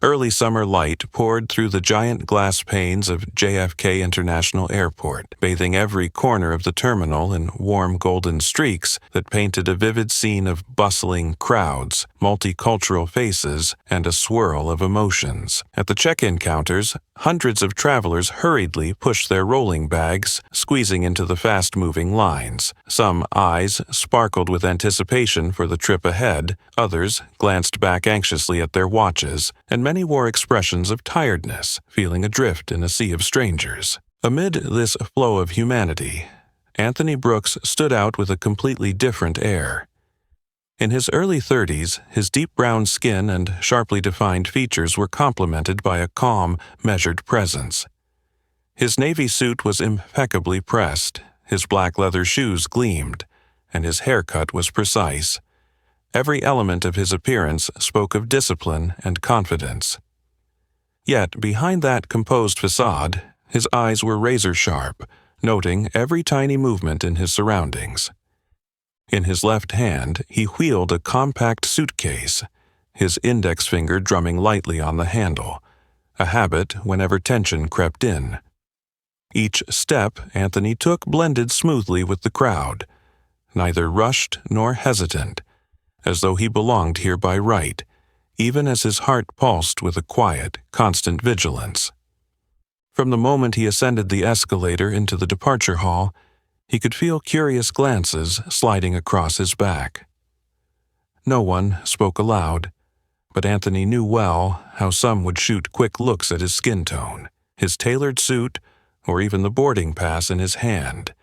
Early summer light poured through the giant glass panes of JFK International Airport, bathing every corner of the terminal in warm golden streaks that painted a vivid scene of bustling crowds, multicultural faces, and a swirl of emotions. At the check-in counters, hundreds of travelers hurriedly pushed their rolling bags, squeezing into the fast-moving lines. Some eyes sparkled with anticipation for the trip ahead, others glanced back anxiously at their watches, and many wore expressions of tiredness, feeling adrift in a sea of strangers. Amid this flow of humanity, Anthony Brooks stood out with a completely different air. In his early 30s, his deep brown skin and sharply defined features were complemented by a calm, measured presence. His navy suit was impeccably pressed, his black leather shoes gleamed, and his haircut was precise. Every element of his appearance spoke of discipline and confidence. Yet, behind that composed facade, his eyes were razor-sharp, noting every tiny movement in his surroundings. In his left hand, he wheeled a compact suitcase, his index finger drumming lightly on the handle, a habit whenever tension crept in. Each step Anthony took blended smoothly with the crowd, neither rushed nor hesitant, as though he belonged here by right, even as his heart pulsed with a quiet, constant vigilance. From the moment he ascended the escalator into the departure hall, he could feel curious glances sliding across his back. No one spoke aloud, but Anthony knew well how some would shoot quick looks at his skin tone, his tailored suit, or even the boarding pass in his hand,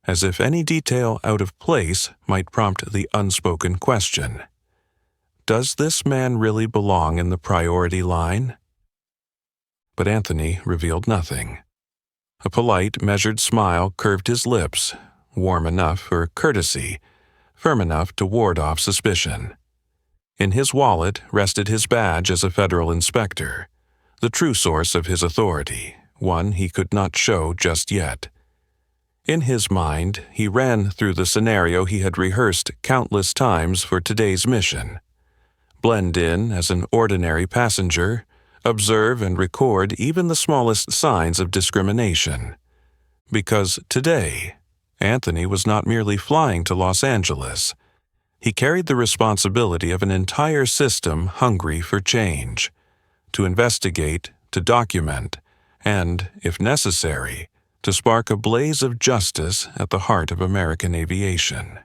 as if any detail out of place might prompt the unspoken question: does this man really belong in the priority line? But Anthony revealed nothing. A polite, measured smile curved his lips, warm enough for courtesy, firm enough to ward off suspicion. In his wallet rested his badge as a federal inspector, the true source of his authority, one he could not show just yet. In his mind, he ran through the scenario he had rehearsed countless times for today's mission. Blend in as an ordinary passenger, observe and record even the smallest signs of discrimination. Because today, Anthony was not merely flying to Los Angeles. He carried the responsibility of an entire system hungry for change, to investigate, to document, and, if necessary, to spark a blaze of justice at the heart of American aviation.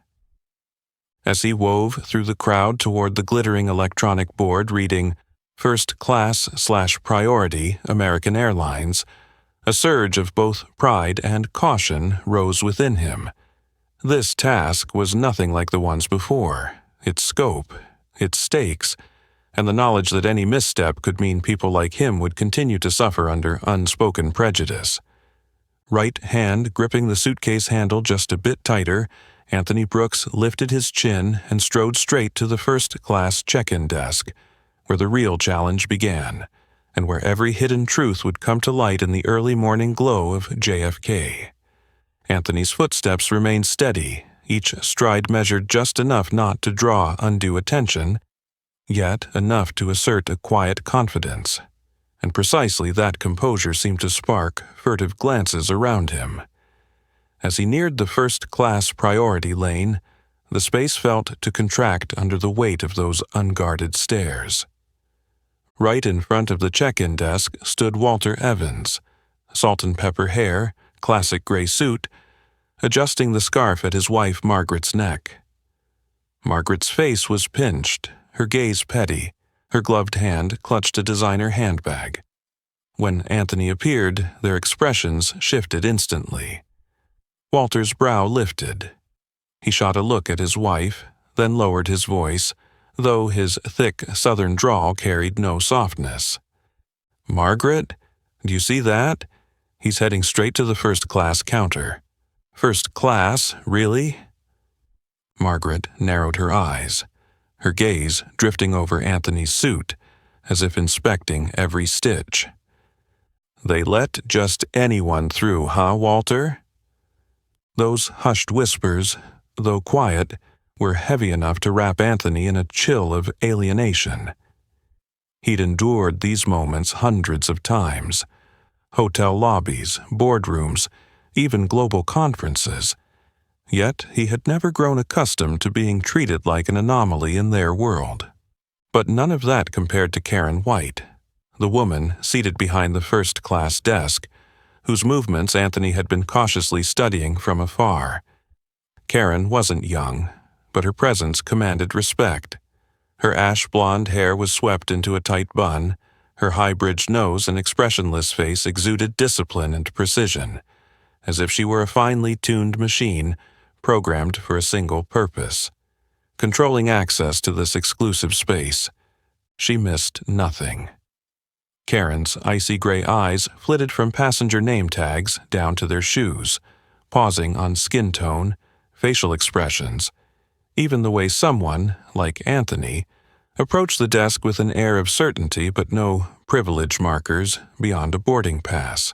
As he wove through the crowd toward the glittering electronic board reading First Class/Priority American Airlines, a surge of both pride and caution rose within him. This task was nothing like the ones before. Its scope, its stakes, and the knowledge that any misstep could mean people like him would continue to suffer under unspoken prejudice. Right hand gripping the suitcase handle just a bit tighter, Anthony Brooks lifted his chin and strode straight to the first-class check-in desk, where the real challenge began, and where every hidden truth would come to light in the early morning glow of JFK. Anthony's footsteps remained steady, each stride measured just enough not to draw undue attention, yet enough to assert a quiet confidence. And precisely that composure seemed to spark furtive glances around him. As he neared the first-class priority lane, the space felt to contract under the weight of those unguarded stares. Right in front of the check-in desk stood Walter Evans, salt-and-pepper hair, classic gray suit, adjusting the scarf at his wife Margaret's neck. Margaret's face was pinched, her gaze petty, her gloved hand clutched a designer handbag. When Anthony appeared, their expressions shifted instantly. Walter's brow lifted. He shot a look at his wife, then lowered his voice, though his thick southern drawl carried no softness. "Margaret, do you see that? He's heading straight to the first-class counter." "First class, really?" Margaret narrowed her eyes, her gaze drifting over Anthony's suit, as if inspecting every stitch. "They let just anyone through, huh, Walter?" Those hushed whispers, though quiet, were heavy enough to wrap Anthony in a chill of alienation. He'd endured these moments hundreds of times. Hotel lobbies, boardrooms, even global conferences. Yet he had never grown accustomed to being treated like an anomaly in their world. But none of that compared to Karen White, the woman seated behind the first-class desk, whose movements Anthony had been cautiously studying from afar. Karen wasn't young, but her presence commanded respect. Her ash-blonde hair was swept into a tight bun, her high-bridged nose and expressionless face exuded discipline and precision, as if she were a finely tuned machine programmed for a single purpose. Controlling access to this exclusive space, she missed nothing. Karen's icy gray eyes flitted from passenger name tags down to their shoes, pausing on skin tone, facial expressions, even the way someone, like Anthony, approached the desk with an air of certainty but no privilege markers beyond a boarding pass.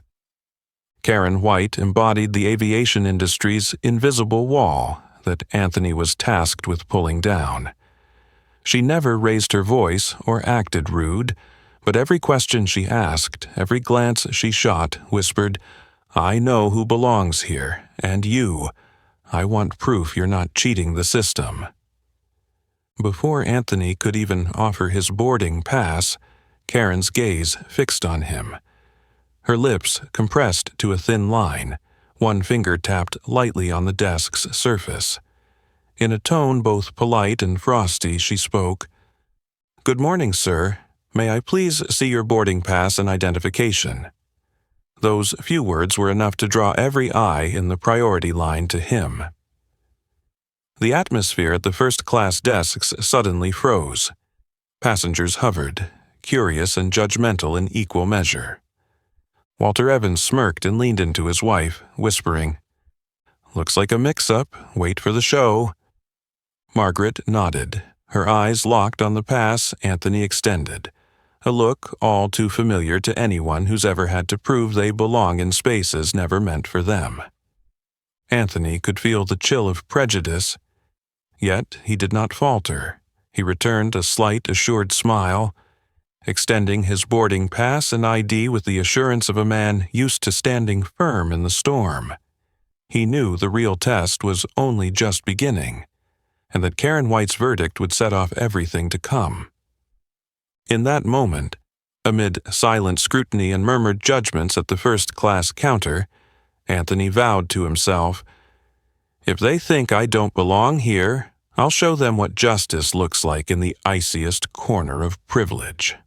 Karen White embodied the aviation industry's invisible wall that Anthony was tasked with pulling down. She never raised her voice or acted rude, but every question she asked, every glance she shot, whispered, "I know who belongs here, and you. I want proof you're not cheating the system." Before Anthony could even offer his boarding pass, Karen's gaze fixed on him. Her lips compressed to a thin line, one finger tapped lightly on the desk's surface. In a tone both polite and frosty, she spoke, "Good morning, sir. May I please see your boarding pass and identification?" Those few words were enough to draw every eye in the priority line to him. The atmosphere at the first-class desks suddenly froze. Passengers hovered, curious and judgmental in equal measure. Walter Evans smirked and leaned into his wife, whispering, "Looks like a mix-up. Wait for the show." Margaret nodded, her eyes locked on the pass Anthony extended, a look all too familiar to anyone who's ever had to prove they belong in spaces never meant for them. Anthony could feel the chill of prejudice, yet he did not falter. He returned a slight, assured smile, extending his boarding pass and ID with the assurance of a man used to standing firm in the storm. He knew the real test was only just beginning, and that Karen White's verdict would set off everything to come. In that moment, amid silent scrutiny and murmured judgments at the first-class counter, Anthony vowed to himself, "If they think I don't belong here, I'll show them what justice looks like in the iciest corner of privilege."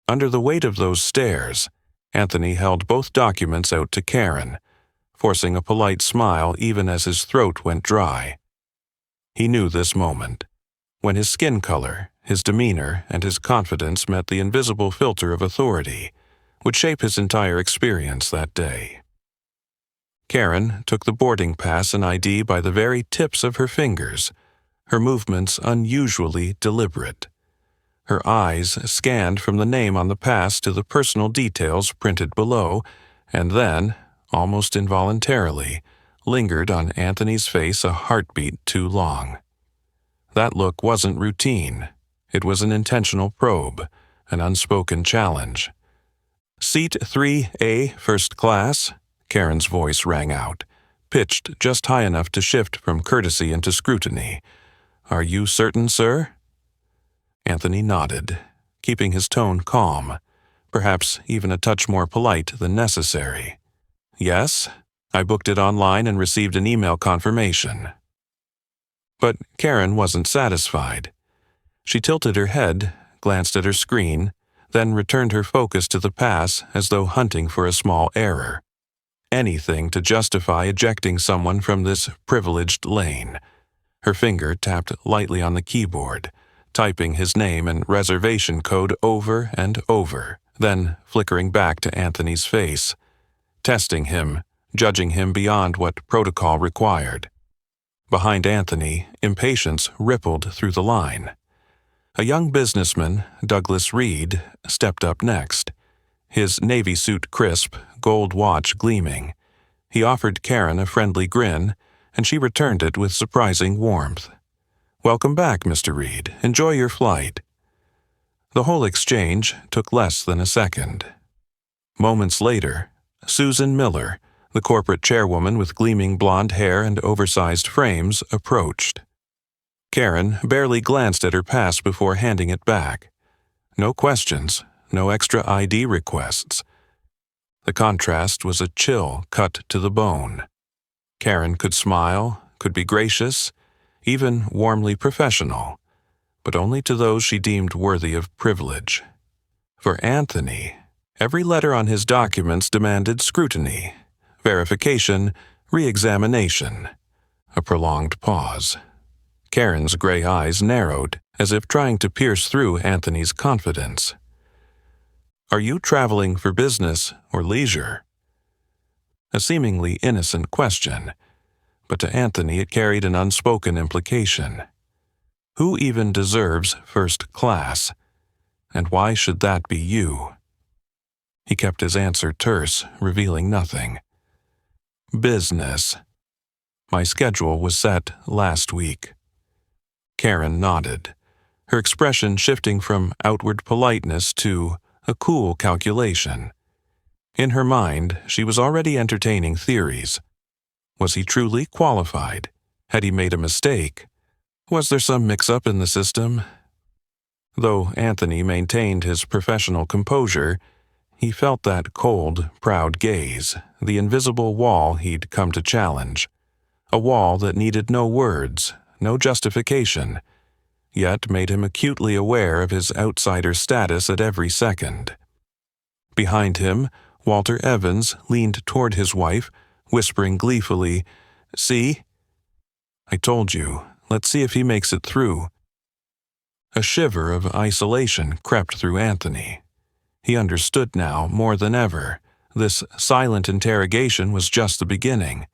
Under the weight of those stares, Anthony held both documents out to Karen, forcing a polite smile even as his throat went dry. He knew this moment, when his skin color, his demeanor, and his confidence met the invisible filter of authority, would shape his entire experience that day. Karen took the boarding pass and ID by the very tips of her fingers, her movements unusually deliberate. Her eyes scanned from the name on the pass to the personal details printed below, and then, almost involuntarily, lingered on Anthony's face a heartbeat too long. That look wasn't routine. It was an intentional probe, an unspoken challenge. "Seat 3A, first class," Karen's voice rang out, pitched just high enough to shift from courtesy into scrutiny. "Are you certain, sir?" Anthony nodded, keeping his tone calm, perhaps even a touch more polite than necessary. "Yes, I booked it online and received an email confirmation." But Karen wasn't satisfied. She tilted her head, glanced at her screen, then returned her focus to the pass as though hunting for a small error. Anything to justify ejecting someone from this privileged lane. Her finger tapped lightly on the keyboard, typing his name and reservation code over and over, then flickering back to Anthony's face, testing him, judging him beyond what protocol required. Behind Anthony, impatience rippled through the line. A young businessman, Douglas Reed, stepped up next, his navy suit crisp, gold watch gleaming. He offered Karen a friendly grin, and she returned it with surprising warmth. "Welcome back, Mr. Reed. Enjoy your flight." The whole exchange took less than a second. Moments later, Susan Miller, the corporate chairwoman with gleaming blonde hair and oversized frames, approached. Karen barely glanced at her pass before handing it back. No questions, no extra ID requests. The contrast was a chill cut to the bone. Karen could smile, could be gracious, even warmly professional, but only to those she deemed worthy of privilege. For Anthony, every letter on his documents demanded scrutiny, verification, re-examination. A prolonged pause. Karen's gray eyes narrowed, as if trying to pierce through Anthony's confidence. "Are you traveling for business or leisure?" A seemingly innocent question, but to Anthony it carried an unspoken implication. Who even deserves first class? And why should that be you? He kept his answer terse, revealing nothing. "Business. My schedule was set last week." Karen nodded, her expression shifting from outward politeness to a cool calculation. In her mind, she was already entertaining theories. Was he truly qualified? Had he made a mistake? Was there some mix-up in the system? Though Anthony maintained his professional composure, he felt that cold, proud gaze, the invisible wall he'd come to challenge. A wall that needed no words, no justification, yet made him acutely aware of his outsider status at every second. Behind him, Walter Evans leaned toward his wife, whispering gleefully, "See? I told you. Let's see if he makes it through." A shiver of isolation crept through Anthony. He understood now more than ever. This silent interrogation was just the beginning.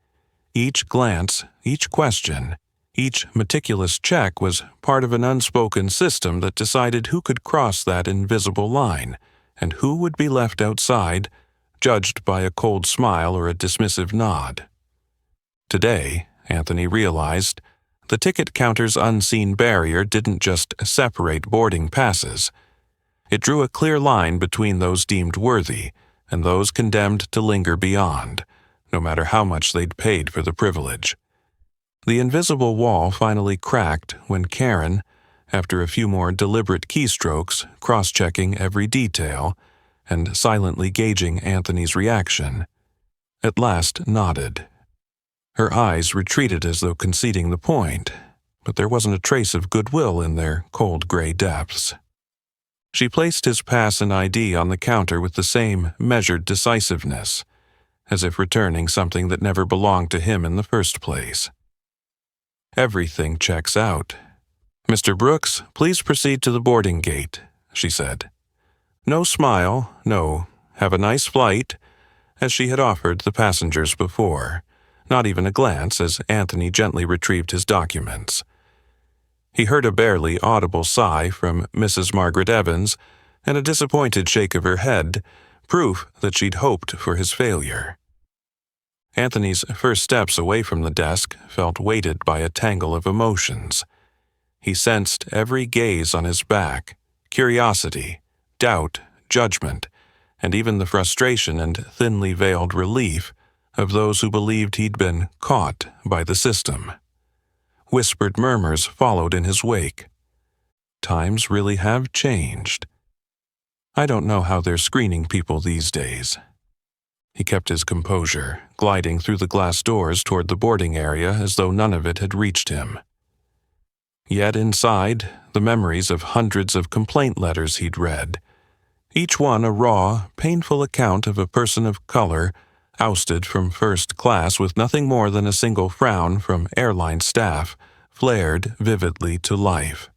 Each glance, each question, each meticulous check was part of an unspoken system that decided who could cross that invisible line and who would be left outside, judged by a cold smile or a dismissive nod. Today, Anthony realized, the ticket counter's unseen barrier didn't just separate boarding passes. It drew a clear line between those deemed worthy and those condemned to linger beyond, no matter how much they'd paid for the privilege. The invisible wall finally cracked when Karen, after a few more deliberate keystrokes, cross-checking every detail and silently gauging Anthony's reaction, at last nodded. Her eyes retreated as though conceding the point, but there wasn't a trace of goodwill in their cold gray depths. She placed his pass and ID on the counter with the same measured decisiveness, as if returning something that never belonged to him in the first place. "Everything checks out. Mr. Brooks, please proceed to the boarding gate," she said. No smile, no, "Have a nice flight," as she had offered the passengers before. Not even a glance as Anthony gently retrieved his documents. He heard a barely audible sigh from Mrs. Margaret Evans and a disappointed shake of her head, proof that she'd hoped for his failure. Anthony's first steps away from the desk felt weighted by a tangle of emotions. He sensed every gaze on his back, curiosity, doubt, judgment, and even the frustration and thinly veiled relief of those who believed he'd been caught by the system. Whispered murmurs followed in his wake. Times really have changed. I don't know how they're screening people these days. He kept his composure, gliding through the glass doors toward the boarding area as though none of it had reached him. Yet inside, the memories of hundreds of complaint letters he'd read, each one a raw, painful account of a person of color ousted from first class with nothing more than a single frown from airline staff, flared vividly to life.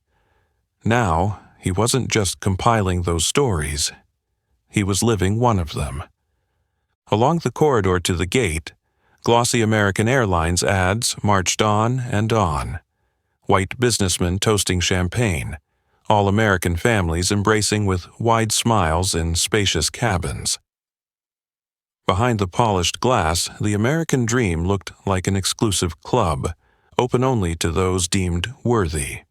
Now, he wasn't just compiling those stories. He was living one of them. Along the corridor to the gate, glossy American Airlines ads marched on and on. White businessmen toasting champagne, all-American families embracing with wide smiles in spacious cabins. Behind the polished glass, the American dream looked like an exclusive club, open only to those deemed worthy.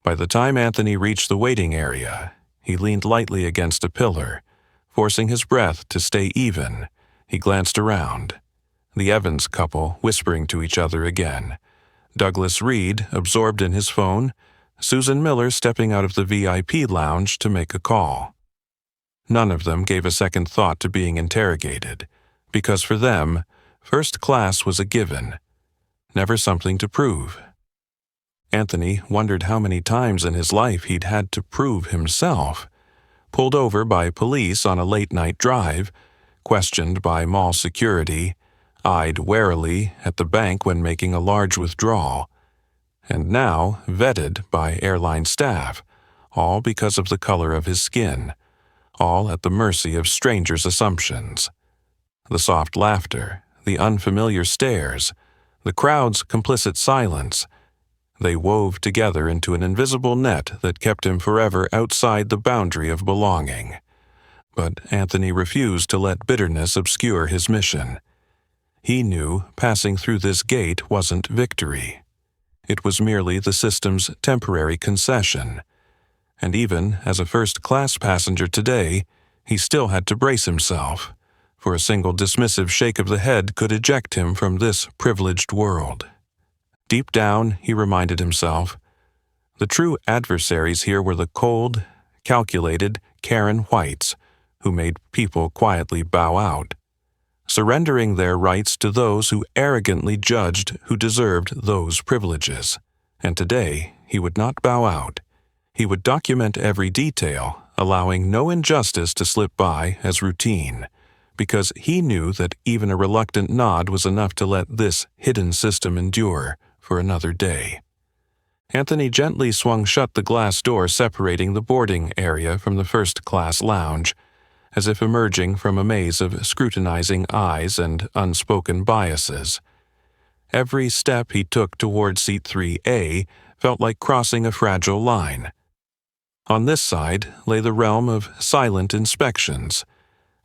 By the time Anthony reached the waiting area, He leaned lightly against a pillar. Forcing his breath to stay even, he glanced around. The Evans couple whispering to each other again. Douglas Reed, absorbed in his phone. Susan Miller stepping out of the VIP lounge to make a call. None of them gave a second thought to being interrogated, because for them, first class was a given, never something to prove. Anthony wondered how many times in his life he'd had to prove himself. Pulled over by police on a late-night drive, questioned by mall security, eyed warily at the bank when making a large withdrawal, and now vetted by airline staff, all because of the color of his skin, all at the mercy of strangers' assumptions. The soft laughter, the unfamiliar stares, the crowd's complicit silence, they wove together into an invisible net that kept him forever outside the boundary of belonging. But Anthony refused to let bitterness obscure his mission. He knew passing through this gate wasn't victory. It was merely the system's temporary concession. And even as a first-class passenger today, he still had to brace himself, for a single dismissive shake of the head could eject him from this privileged world. Deep down, he reminded himself, the true adversaries here were the cold, calculated Karen Whites, who made people quietly bow out, surrendering their rights to those who arrogantly judged who deserved those privileges. And today, he would not bow out. He would document every detail, allowing no injustice to slip by as routine, because he knew that even a reluctant nod was enough to let this hidden system endure for another day. Anthony gently swung shut the glass door separating the boarding area from the first-class lounge, as if emerging from a maze of scrutinizing eyes and unspoken biases. Every step he took toward seat 3A felt like crossing a fragile line. On this side lay the realm of silent inspections,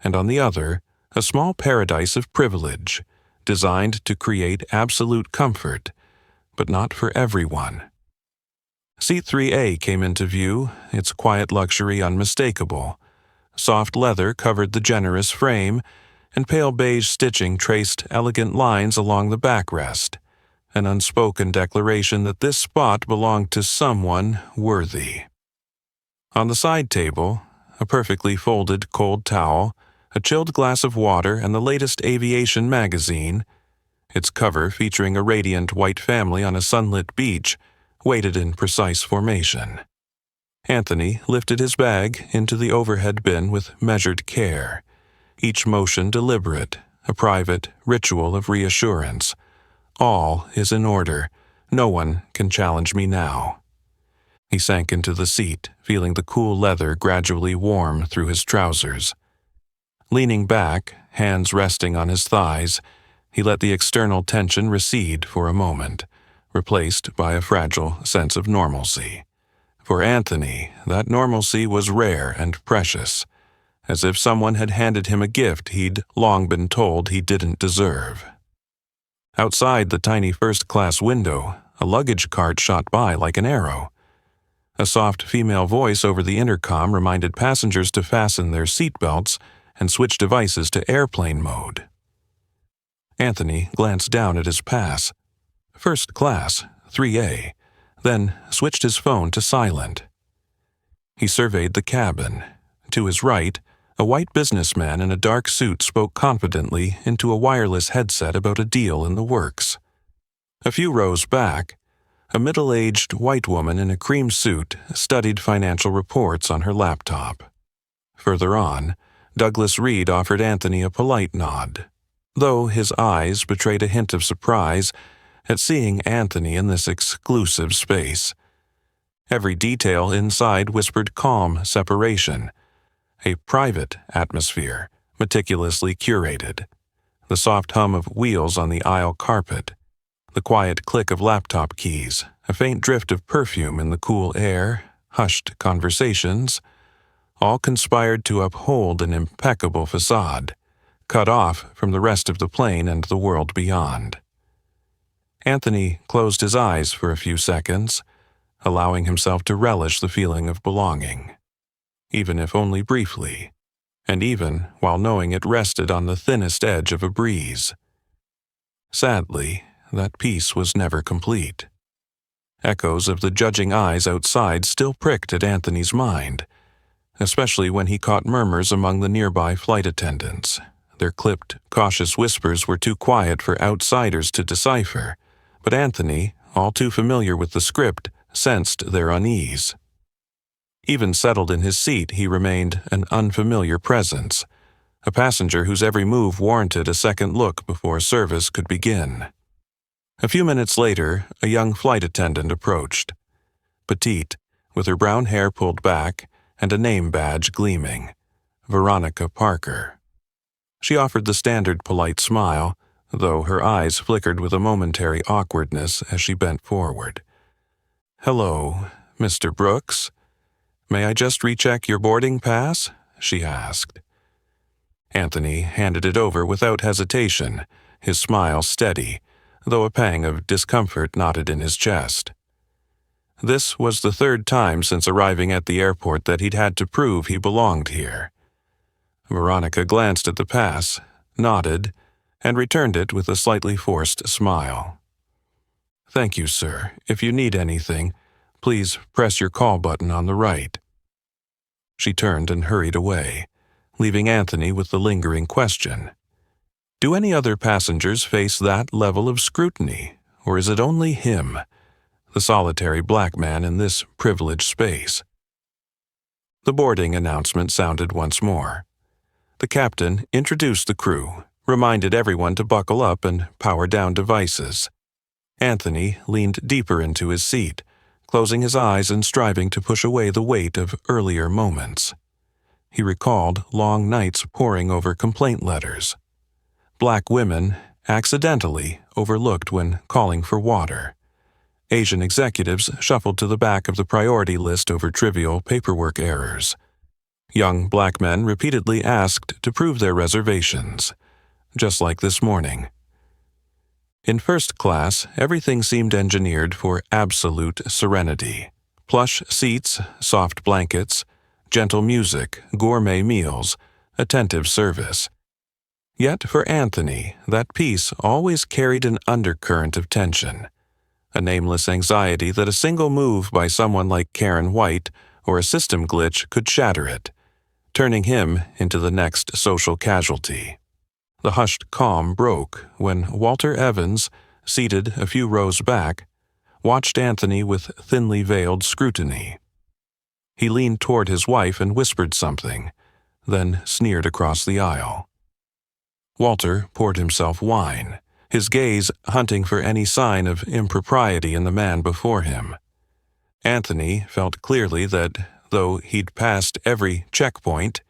and on the other, a small paradise of privilege, designed to create absolute comfort, but not for everyone. Seat 3A came into view, its quiet luxury unmistakable. Soft leather covered the generous frame, and pale beige stitching traced elegant lines along the backrest, an unspoken declaration that this spot belonged to someone worthy. On the side table, a perfectly folded cold towel, a chilled glass of water, and the latest aviation magazine, its cover featuring a radiant white family on a sunlit beach, waited in precise formation. Anthony lifted his bag into the overhead bin with measured care, each motion deliberate, a private ritual of reassurance. All is in order. No one can challenge me now. He sank into the seat, feeling the cool leather gradually warm through his trousers. Leaning back, hands resting on his thighs, he let the external tension recede for a moment, replaced by a fragile sense of normalcy. For Anthony, that normalcy was rare and precious, as if someone had handed him a gift he'd long been told he didn't deserve. Outside the tiny first-class window, a luggage cart shot by like an arrow. A soft female voice over the intercom reminded passengers to fasten their seatbelts and switch devices to airplane mode. Anthony glanced down at his pass. First class, 3A, then switched his phone to silent. He surveyed the cabin. To his right, a white businessman in a dark suit spoke confidently into a wireless headset about a deal in the works. A few rows back, a middle-aged white woman in a cream suit studied financial reports on her laptop. Further on, Douglas Reed offered Anthony a polite nod, though his eyes betrayed a hint of surprise at seeing Anthony in this exclusive space. Every detail inside whispered calm separation, a private atmosphere, meticulously curated. The soft hum of wheels on the aisle carpet, the quiet click of laptop keys, a faint drift of perfume in the cool air, hushed conversations, all conspired to uphold an impeccable facade, cut off from the rest of the plane and the world beyond. Anthony closed his eyes for a few seconds, allowing himself to relish the feeling of belonging. even if only briefly, and even while knowing it rested on the thinnest edge of a breeze. Sadly, that peace was never complete. Echoes of the judging eyes outside still pricked at Anthony's mind, especially when he caught murmurs among the nearby flight attendants. Their clipped, cautious whispers were too quiet for outsiders to decipher, but Anthony, all too familiar with the script, sensed their unease. Even settled in his seat, he remained an unfamiliar presence, a passenger whose every move warranted a second look before service could begin. A few minutes later, a young flight attendant approached. Petite, with her brown hair pulled back and a name badge gleaming. Veronica Parker. She offered the standard polite smile, though her eyes flickered with a momentary awkwardness as she bent forward. "Hello, Mr. Brooks. May I just recheck your boarding pass?" she asked. Anthony handed it over without hesitation, his smile steady, though a pang of discomfort knotted in his chest. This was the third time since arriving at the airport that he'd had to prove he belonged here. Veronica glanced at the pass, nodded, and returned it with a slightly forced smile. "Thank you, sir. If you need anything, please press your call button on the right." She turned and hurried away, leaving Anthony with the lingering question. Do any other passengers face that level of scrutiny, or is it only him, the solitary black man in this privileged space? The boarding announcement sounded once more. The captain introduced the crew, reminded everyone to buckle up and power down devices. Anthony leaned deeper into his seat, closing his eyes and striving to push away the weight of earlier moments. He recalled long nights poring over complaint letters. Black women, accidentally overlooked when calling for water. Asian executives shuffled to the back of the priority list over trivial paperwork errors. Young black men repeatedly asked to prove their reservations, just like this morning. In first class, everything seemed engineered for absolute serenity. Plush seats, soft blankets, gentle music, gourmet meals, attentive service. Yet for Anthony, that peace always carried an undercurrent of tension, a nameless anxiety that a single move by someone like Karen White or a system glitch could shatter it, turning him into the next social casualty. The hushed calm broke when Walter Evans, seated a few rows back, watched Anthony with thinly veiled scrutiny. He leaned toward his wife and whispered something, then sneered across the aisle. Walter poured himself wine, his gaze hunting for any sign of impropriety in the man before him. Anthony felt clearly that, though he'd passed every checkpoint,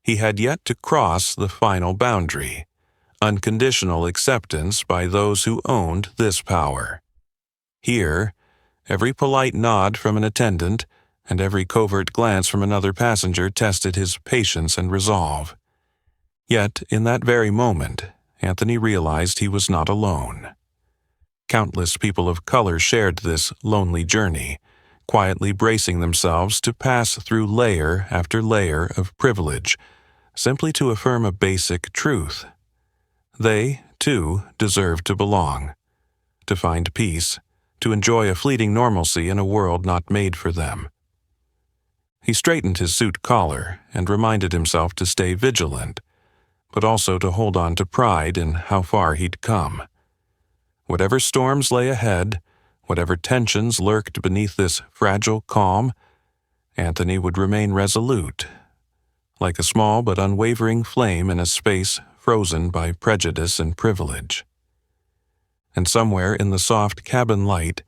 he had yet to cross the final boundary, unconditional acceptance by those who owned this power. Here, every polite nod from an attendant and every covert glance from another passenger tested his patience and resolve. Yet, in that very moment, Anthony realized he was not alone. Countless people of color shared this lonely journey, quietly bracing themselves to pass through layer after layer of privilege, simply to affirm a basic truth. They, too, deserved to belong, to find peace, to enjoy a fleeting normalcy in a world not made for them. He straightened his suit collar and reminded himself to stay vigilant, but also to hold on to pride in how far he'd come. Whatever storms lay ahead, whatever tensions lurked beneath this fragile calm, Anthony would remain resolute, like a small but unwavering flame in a space frozen by prejudice and privilege. And somewhere in the soft cabin light,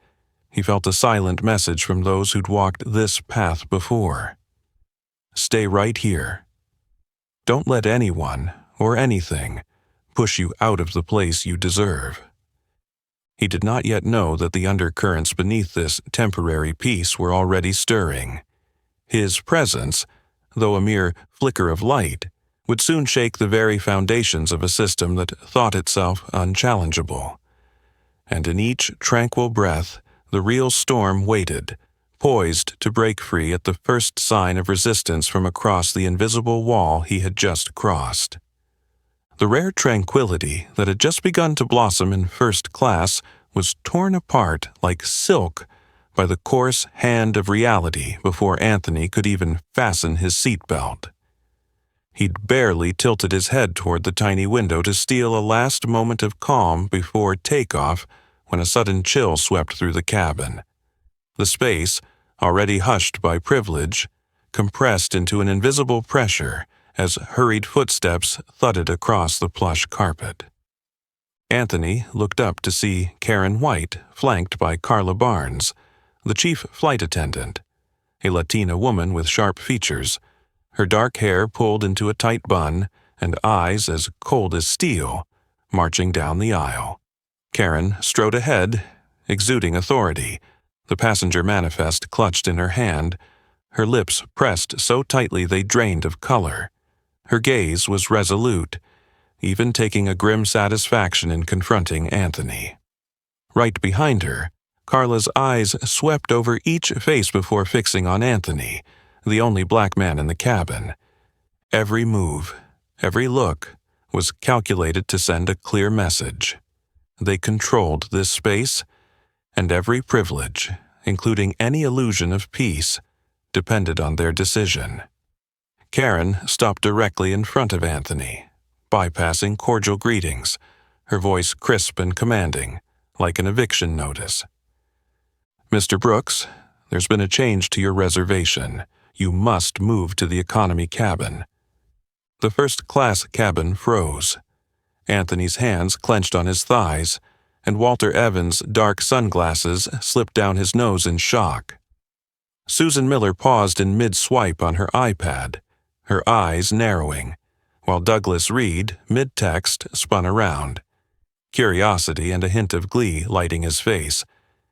he felt a silent message from those who'd walked this path before. Stay right here. Don't let anyone or anything push you out of the place you deserve. He did not yet know that the undercurrents beneath this temporary peace were already stirring. His presence, though a mere flicker of light, would soon shake the very foundations of a system that thought itself unchallengeable. And in each tranquil breath, the real storm waited, poised to break free at the first sign of resistance from across the invisible wall he had just crossed. The rare tranquility that had just begun to blossom in first class was torn apart like silk by the coarse hand of reality before Anthony could even fasten his seatbelt. He'd barely tilted his head toward the tiny window to steal a last moment of calm before takeoff when a sudden chill swept through the cabin. The space, already hushed by privilege, compressed into an invisible pressure as hurried footsteps thudded across the plush carpet. Anthony looked up to see Karen White flanked by Carla Barnes, the chief flight attendant, a Latina woman with sharp features, her dark hair pulled into a tight bun and eyes as cold as steel, marching down the aisle. Karen strode ahead, exuding authority, the passenger manifest clutched in her hand, her lips pressed so tightly they drained of color. Her gaze was resolute, even taking a grim satisfaction in confronting Anthony. Right behind her, Carla's eyes swept over each face before fixing on Anthony, the only black man in the cabin. Every move, every look, was calculated to send a clear message. They controlled this space, and every privilege, including any illusion of peace, depended on their decision. Karen stopped directly in front of Anthony, bypassing cordial greetings, her voice crisp and commanding, like an eviction notice. "Mr. Brooks, there's been a change to your reservation. You must move to the economy cabin." The first-class cabin froze. Anthony's hands clenched on his thighs, and Walter Evans' dark sunglasses slipped down his nose in shock. Susan Miller paused in mid-swipe on her iPad, her eyes narrowing, while Douglas Reed, mid-text, spun around, curiosity and a hint of glee lighting his face,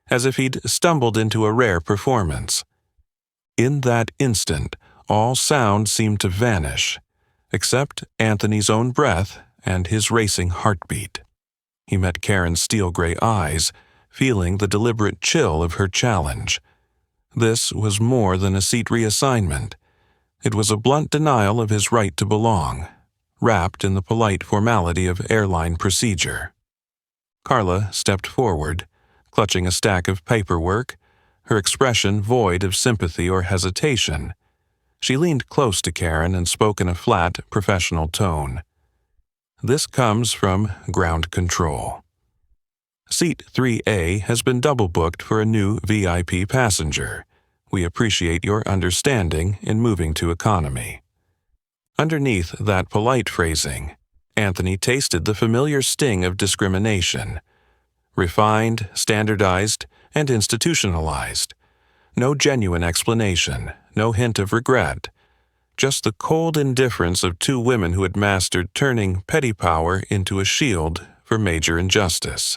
as if he'd stumbled into a rare performance. In that instant, all sound seemed to vanish, except Anthony's own breath and his racing heartbeat. He met Karen's steel-gray eyes, feeling the deliberate chill of her challenge. This was more than a seat reassignment. It was a blunt denial of his right to belong, wrapped in the polite formality of airline procedure. Carla stepped forward, clutching a stack of paperwork, her expression void of sympathy or hesitation. She leaned close to Karen and spoke in a flat, professional tone. "This comes from ground control. Seat 3A has been double-booked for a new VIP passenger. We appreciate your understanding in moving to economy." Underneath that polite phrasing, Anthony tasted the familiar sting of discrimination. Refined, standardized, and institutionalized. No genuine explanation, no hint of regret. Just the cold indifference of two women who had mastered turning petty power into a shield for major injustice.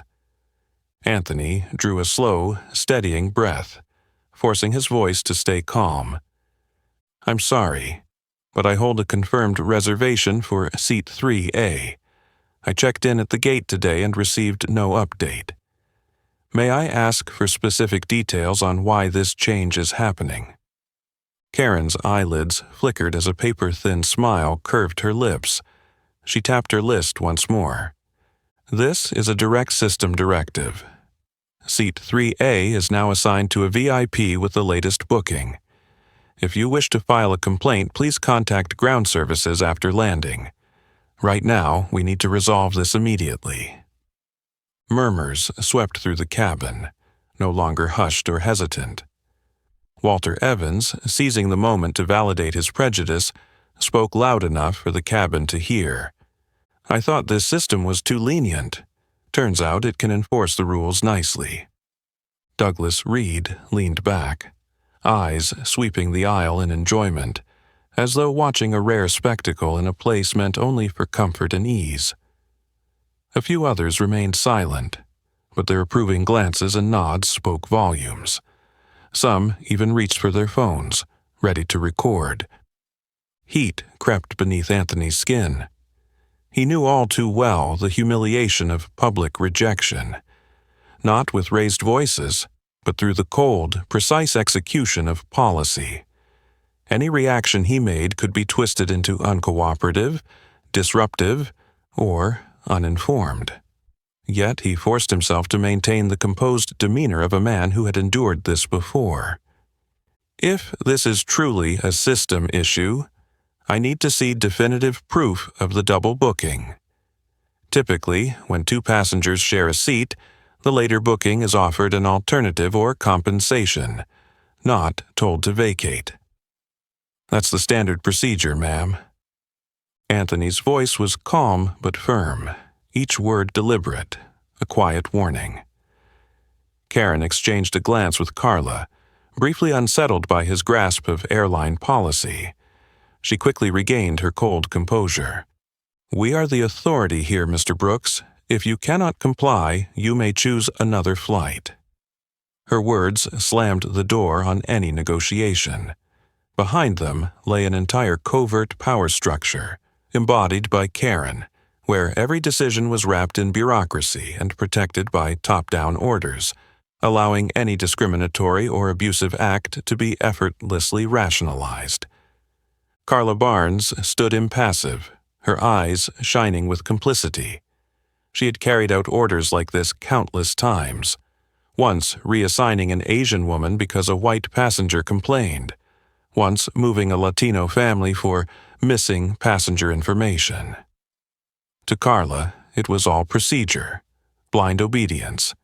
Anthony drew a slow, steadying breath, forcing his voice to stay calm. "I'm sorry, but I hold a confirmed reservation for Seat 3A. I checked in at the gate today and received no update. May I ask for specific details on why this change is happening?" Karen's eyelids flickered as a paper-thin smile curved her lips. She tapped her list once more. "This is a direct system directive. Seat 3A is now assigned to a VIP with the latest booking. If you wish to file a complaint, please contact ground services after landing. Right now, we need to resolve this immediately." Murmurs swept through the cabin, no longer hushed or hesitant. Walter Evans, seizing the moment to validate his prejudice, spoke loud enough for the cabin to hear. "I thought this system was too lenient. Turns out it can enforce the rules nicely." Douglas Reed leaned back, eyes sweeping the aisle in enjoyment, as though watching a rare spectacle in a place meant only for comfort and ease. A few others remained silent, but their approving glances and nods spoke volumes. Some even reached for their phones, ready to record. Heat crept beneath Anthony's skin. He knew all too well the humiliation of public rejection. Not with raised voices, but through the cold, precise execution of policy. Any reaction he made could be twisted into uncooperative, disruptive, or uninformed. Yet he forced himself to maintain the composed demeanor of a man who had endured this before. If this is truly a system issue, I need to see definitive proof of the double booking. Typically, when two passengers share a seat, the later booking is offered an alternative or compensation, not told to vacate. That's the standard procedure, ma'am. Anthony's voice was calm but firm, each word deliberate, a quiet warning. Karen exchanged a glance with Carla, briefly unsettled by his grasp of airline policy. She quickly regained her cold composure. "We are the authority here, Mr. Brooks. If you cannot comply, you may choose another flight." Her words slammed the door on any negotiation. Behind them lay an entire covert power structure, embodied by Karen, where every decision was wrapped in bureaucracy and protected by top-down orders, allowing any discriminatory or abusive act to be effortlessly rationalized. Carla Barnes stood impassive, her eyes shining with complicity. She had carried out orders like this countless times, once reassigning an Asian woman because a white passenger complained, once moving a Latino family for missing passenger information. To Carla, it was all procedure, blind obedience,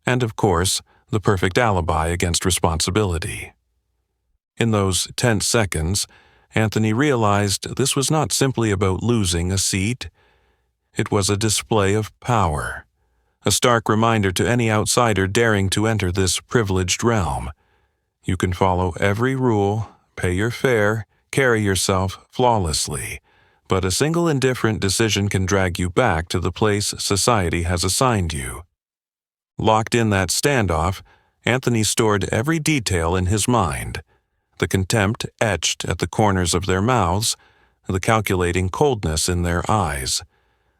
and of course, the perfect alibi against responsibility. In those tense seconds, Anthony realized this was not simply about losing a seat. It was a display of power, a stark reminder to any outsider daring to enter this privileged realm. You can follow every rule, pay your fare, carry yourself flawlessly, but a single indifferent decision can drag you back to the place society has assigned you. Locked in that standoff, Anthony stored every detail in his mind, the contempt etched at the corners of their mouths, the calculating coldness in their eyes,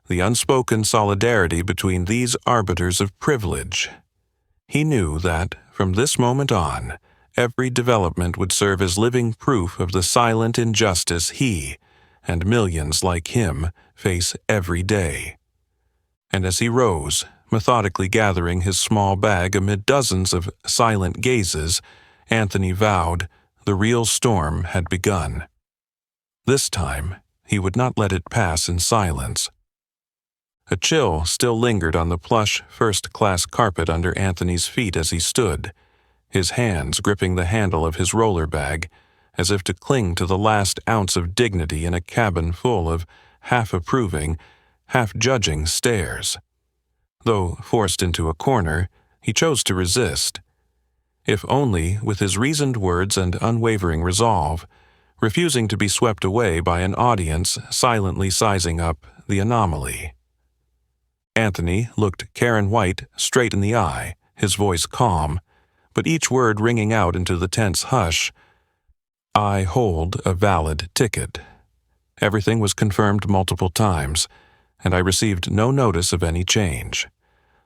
the unspoken solidarity between these arbiters of privilege. He knew that, from this moment on, every development would serve as living proof of the silent injustice he, and millions like him, face every day. And as he rose, methodically gathering his small bag amid dozens of silent gazes, Anthony vowed the real storm had begun. This time, he would not let it pass in silence. A chill still lingered on the plush first-class carpet under Anthony's feet as he stood, his hands gripping the handle of his roller bag, as if to cling to the last ounce of dignity in a cabin full of half-approving, half-judging stares. Though forced into a corner, he chose to resist. If only with his reasoned words and unwavering resolve, refusing to be swept away by an audience silently sizing up the anomaly. Anthony looked Karen White straight in the eye, his voice calm, but each word ringing out into the tense hush. "I hold a valid ticket." Everything was confirmed multiple times, and I received no notice of any change.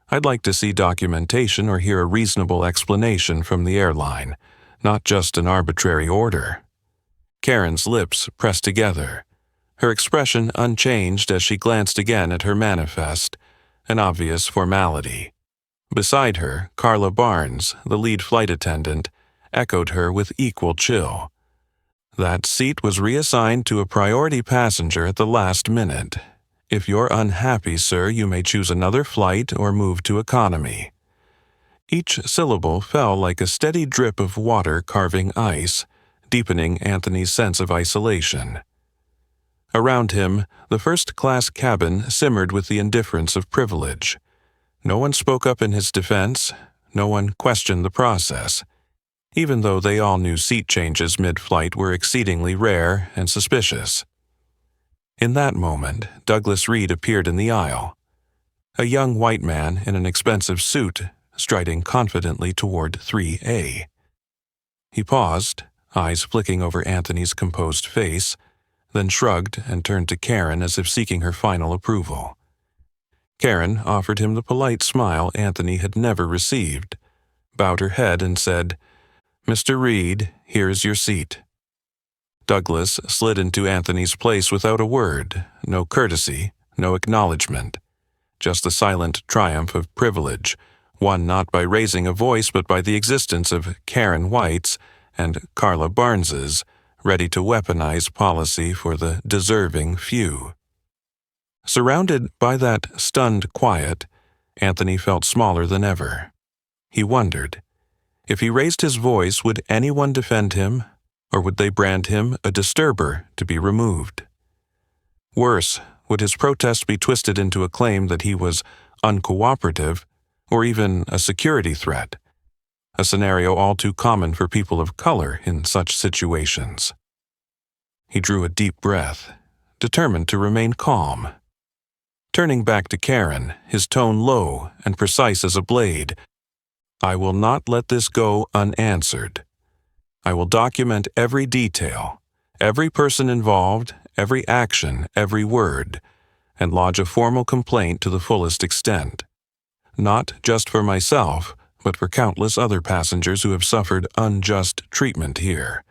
I'd like to see documentation or hear a reasonable explanation from the airline, not just an arbitrary order. Karen's lips pressed together, her expression unchanged as she glanced again at her manifest, an obvious formality. Beside her, Carla Barnes, the lead flight attendant, echoed her with equal chill. That seat was reassigned to a priority passenger at the last minute. If you're unhappy, sir, you may choose another flight or move to economy. Each syllable fell like a steady drip of water carving ice, deepening Anthony's sense of isolation. Around him, the first-class cabin simmered with the indifference of privilege. No one spoke up in his defense, no one questioned the process, even though they all knew seat changes mid-flight were exceedingly rare and suspicious. In that moment, Douglas Reed appeared in the aisle, a young white man in an expensive suit, striding confidently toward 3A. He paused, eyes flicking over Anthony's composed face, then shrugged and turned to Karen as if seeking her final approval. Karen offered him the polite smile Anthony had never received, bowed her head, and said, "Mr. Reed, here is your seat." Douglas slid into Anthony's place without a word, no courtesy, no acknowledgement, just the silent triumph of privilege, won not by raising a voice but by the existence of Karen White's and Carla Barnes's, ready to weaponize policy for the deserving few. Surrounded by that stunned quiet, Anthony felt smaller than ever. He wondered, if he raised his voice, would anyone defend him, or would they brand him a disturber to be removed? Worse, would his protest be twisted into a claim that he was uncooperative, or even a security threat, a scenario all too common for people of color in such situations? He drew a deep breath, determined to remain calm. Turning back to Karen, his tone low and precise as a blade, "I will not let this go unanswered. I will document every detail, every person involved, every action, every word, and lodge a formal complaint to the fullest extent. Not just for myself, but for countless other passengers who have suffered unjust treatment here."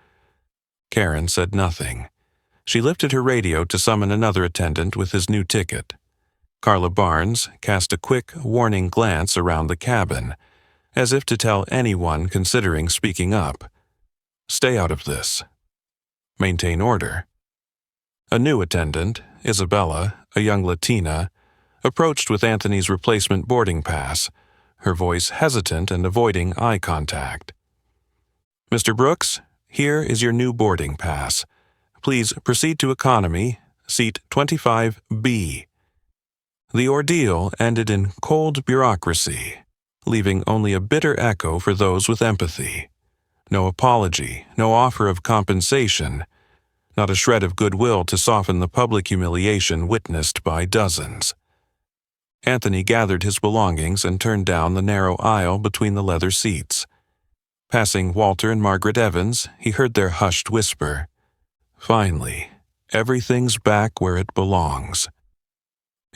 Karen said nothing. She lifted her radio to summon another attendant with his new ticket. Carla Barnes cast a quick, warning glance around the cabin, as if to tell anyone considering speaking up, "Stay out of this. Maintain order." A new attendant, Isabella, a young Latina, approached with Anthony's replacement boarding pass, her voice hesitant and avoiding eye contact. "Mr. Brooks, here is your new boarding pass. Please proceed to economy, seat 25B. The ordeal ended in cold bureaucracy, leaving only a bitter echo for those with empathy. No apology, no offer of compensation, not a shred of goodwill to soften the public humiliation witnessed by dozens." Anthony gathered his belongings and turned down the narrow aisle between the leather seats. Passing Walter and Margaret Evans, he heard their hushed whisper, "Finally, everything's back where it belongs."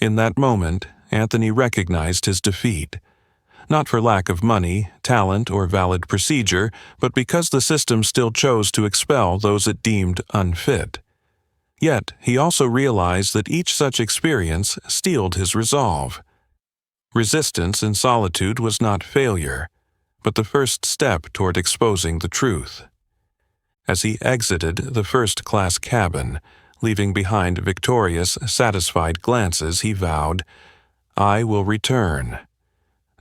In that moment, Anthony recognized his defeat, not for lack of money, talent, or valid procedure, but because the system still chose to expel those it deemed unfit. Yet, he also realized that each such experience steeled his resolve. Resistance in solitude was not failure, but the first step toward exposing the truth. As he exited the first-class cabin, leaving behind victorious, satisfied glances, he vowed, "I will return.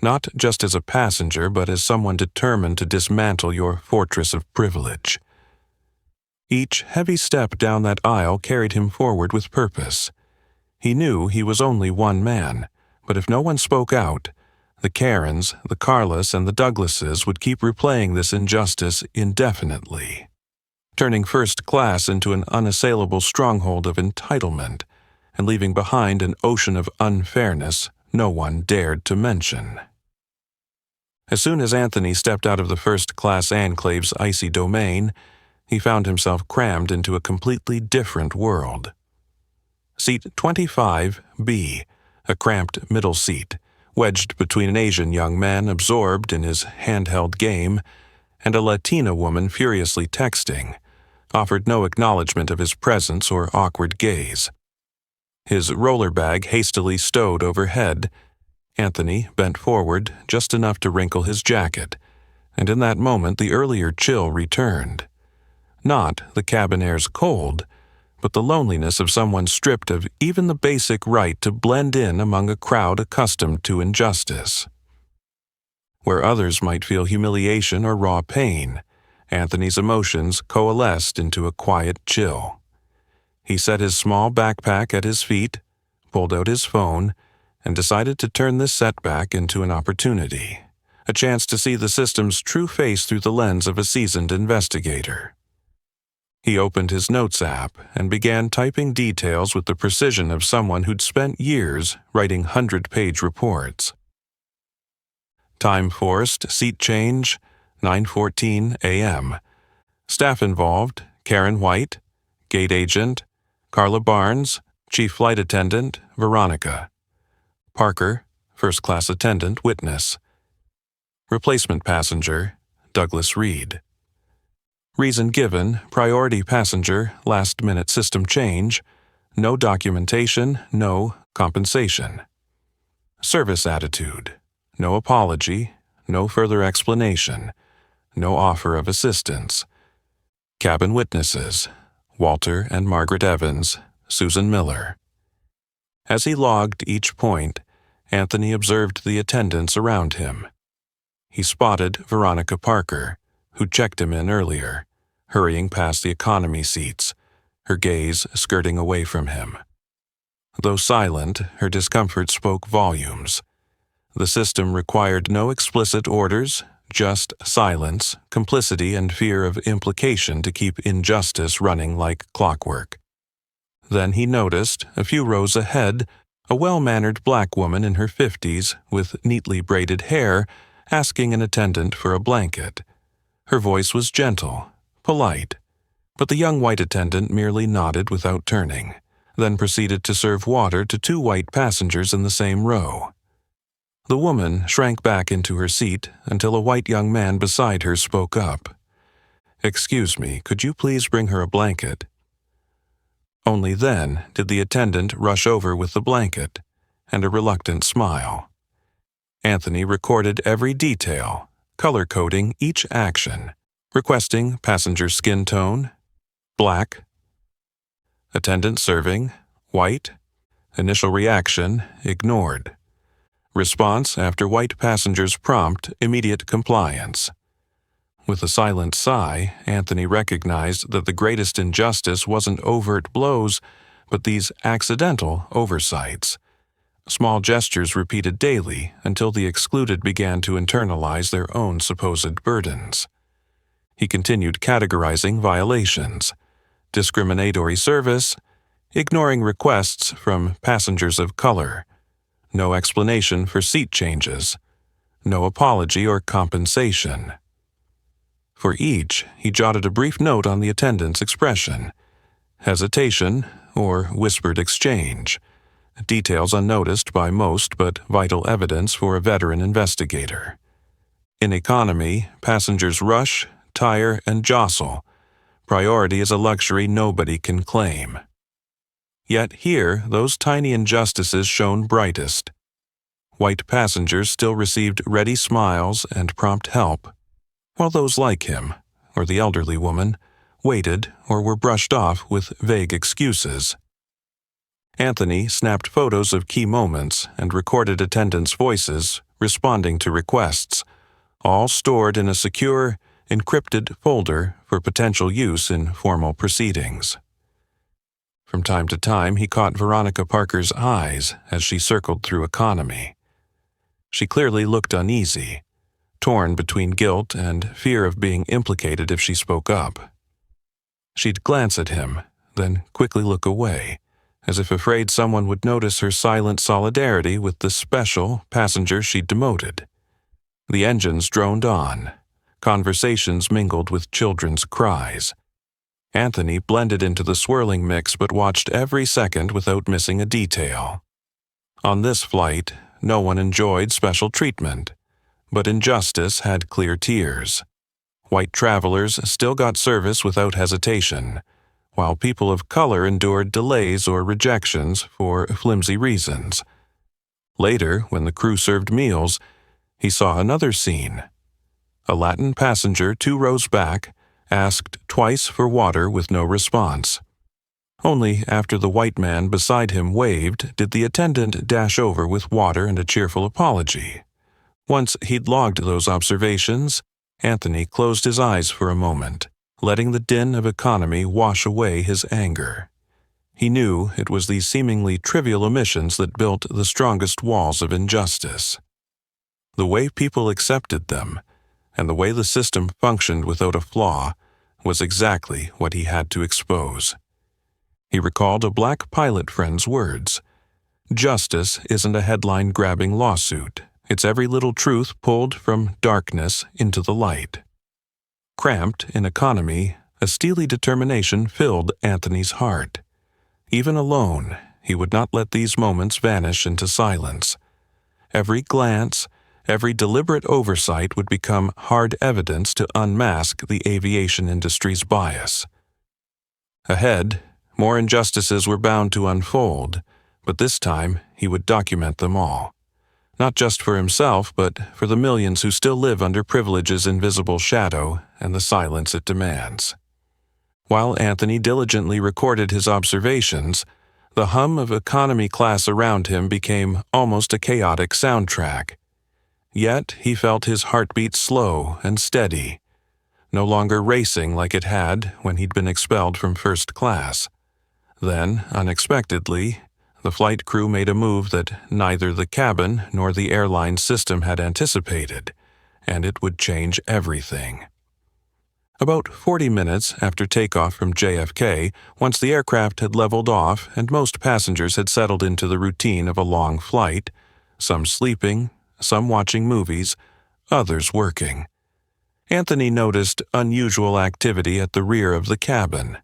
Not just as a passenger, but as someone determined to dismantle your fortress of privilege." Each heavy step down that aisle carried him forward with purpose. He knew he was only one man, but if no one spoke out, the Karens, the Carlas, and the Douglases would keep replaying this injustice indefinitely, turning first class into an unassailable stronghold of entitlement, and leaving behind an ocean of unfairness no one dared to mention. As soon as Anthony stepped out of the first-class enclave's icy domain, he found himself crammed into a completely different world. Seat 25B, a cramped middle seat, wedged between an Asian young man absorbed in his handheld game and a Latina woman furiously texting, offered no acknowledgement of his presence or awkward gaze. His roller bag hastily stowed overhead, Anthony bent forward just enough to wrinkle his jacket, and in that moment the earlier chill returned. Not the cabin air's cold, but the loneliness of someone stripped of even the basic right to blend in among a crowd accustomed to injustice. Where others might feel humiliation or raw pain, Anthony's emotions coalesced into a quiet chill. He set his small backpack at his feet, pulled out his phone, and decided to turn this setback into an opportunity, a chance to see the system's true face through the lens of a seasoned investigator. He opened his Notes app and began typing details with the precision of someone who'd spent years writing 100-page reports. Time forced, seat change, 9:14 a.m. Staff involved, Karen White, gate agent, Carla Barnes, chief flight attendant, Veronica. Parker, first-class attendant, witness. Replacement passenger, Douglas Reed. Reason given, priority passenger, last-minute system change, no documentation, no compensation. Service attitude, no apology, no further explanation, no offer of assistance. Cabin witnesses, Walter and Margaret Evans, Susan Miller. As he logged each point, Anthony observed the attendants around him. He spotted Veronica Parker, who checked him in earlier, hurrying past the economy seats, her gaze skirting away from him. Though silent, her discomfort spoke volumes. The system required no explicit orders, just silence, complicity, and fear of implication to keep injustice running like clockwork. Then he noticed, a few rows ahead, a well-mannered black woman in her 50s with neatly braided hair asking an attendant for a blanket. Her voice was gentle, polite, but the young white attendant merely nodded without turning, then proceeded to serve water to 2 white passengers in the same row. The woman shrank back into her seat until a white young man beside her spoke up. "Excuse me, could you please bring her a blanket?" Only then did the attendant rush over with the blanket and a reluctant smile. Anthony recorded every detail, color-coding each action, requesting passenger skin tone, black. Attendant serving, white. Initial reaction, ignored. Response after white passenger's prompt, immediate compliance. With a silent sigh, Anthony recognized that the greatest injustice wasn't overt blows, but these accidental oversights. Small gestures repeated daily until the excluded began to internalize their own supposed burdens. He continued categorizing violations: discriminatory service, ignoring requests from passengers of color, no explanation for seat changes, no apology or compensation. For each, he jotted a brief note on the attendant's expression: hesitation or whispered exchange, details unnoticed by most but vital evidence for a veteran investigator. In economy, passengers rush, tire, and jostle. Priority is a luxury nobody can claim. Yet here, those tiny injustices shone brightest. White passengers still received ready smiles and prompt help, while those like him, or the elderly woman, waited or were brushed off with vague excuses. Anthony snapped photos of key moments and recorded attendants' voices responding to requests, all stored in a secure, encrypted folder for potential use in formal proceedings. From time to time, he caught Veronica Parker's eyes as she circled through economy. She clearly looked uneasy, torn between guilt and fear of being implicated if she spoke up. She'd glance at him, then quickly look away, as if afraid someone would notice her silent solidarity with the special passenger she'd demoted. The engines droned on. Conversations mingled with children's cries. Anthony blended into the swirling mix but watched every second without missing a detail. On this flight, no one enjoyed special treatment, but injustice had clear tiers. White travelers still got service without hesitation, while people of color endured delays or rejections for flimsy reasons. Later, when the crew served meals, he saw another scene. A Latin passenger 2 rows back asked twice for water with no response. Only after the white man beside him waved did the attendant dash over with water and a cheerful apology. Once he'd logged those observations, Anthony closed his eyes for a moment, letting the din of economy wash away his anger. He knew it was these seemingly trivial omissions that built the strongest walls of injustice. The way people accepted them, and the way the system functioned without a flaw, was exactly what he had to expose. He recalled a black pilot friend's words: "Justice isn't a headline-grabbing lawsuit. It's every little truth pulled from darkness into the light." Cramped in economy, a steely determination filled Anthony's heart. Even alone, he would not let these moments vanish into silence. Every glance, Every deliberate oversight would become hard evidence to unmask the aviation industry's bias. Ahead, more injustices were bound to unfold, but this time he would document them all. Not just for himself, but for the millions who still live under privilege's invisible shadow and the silence it demands. While Anthony diligently recorded his observations, the hum of economy class around him became almost a chaotic soundtrack. Yet he felt his heartbeat slow and steady, no longer racing like it had when he'd been expelled from first class. Then, unexpectedly, the flight crew made a move that neither the cabin nor the airline system had anticipated, and it would change everything. About 40 minutes after takeoff from JFK, once the aircraft had leveled off and most passengers had settled into the routine of a long flight, some sleeping, some watching movies, others working, Anthony noticed unusual activity at the rear of the cabin.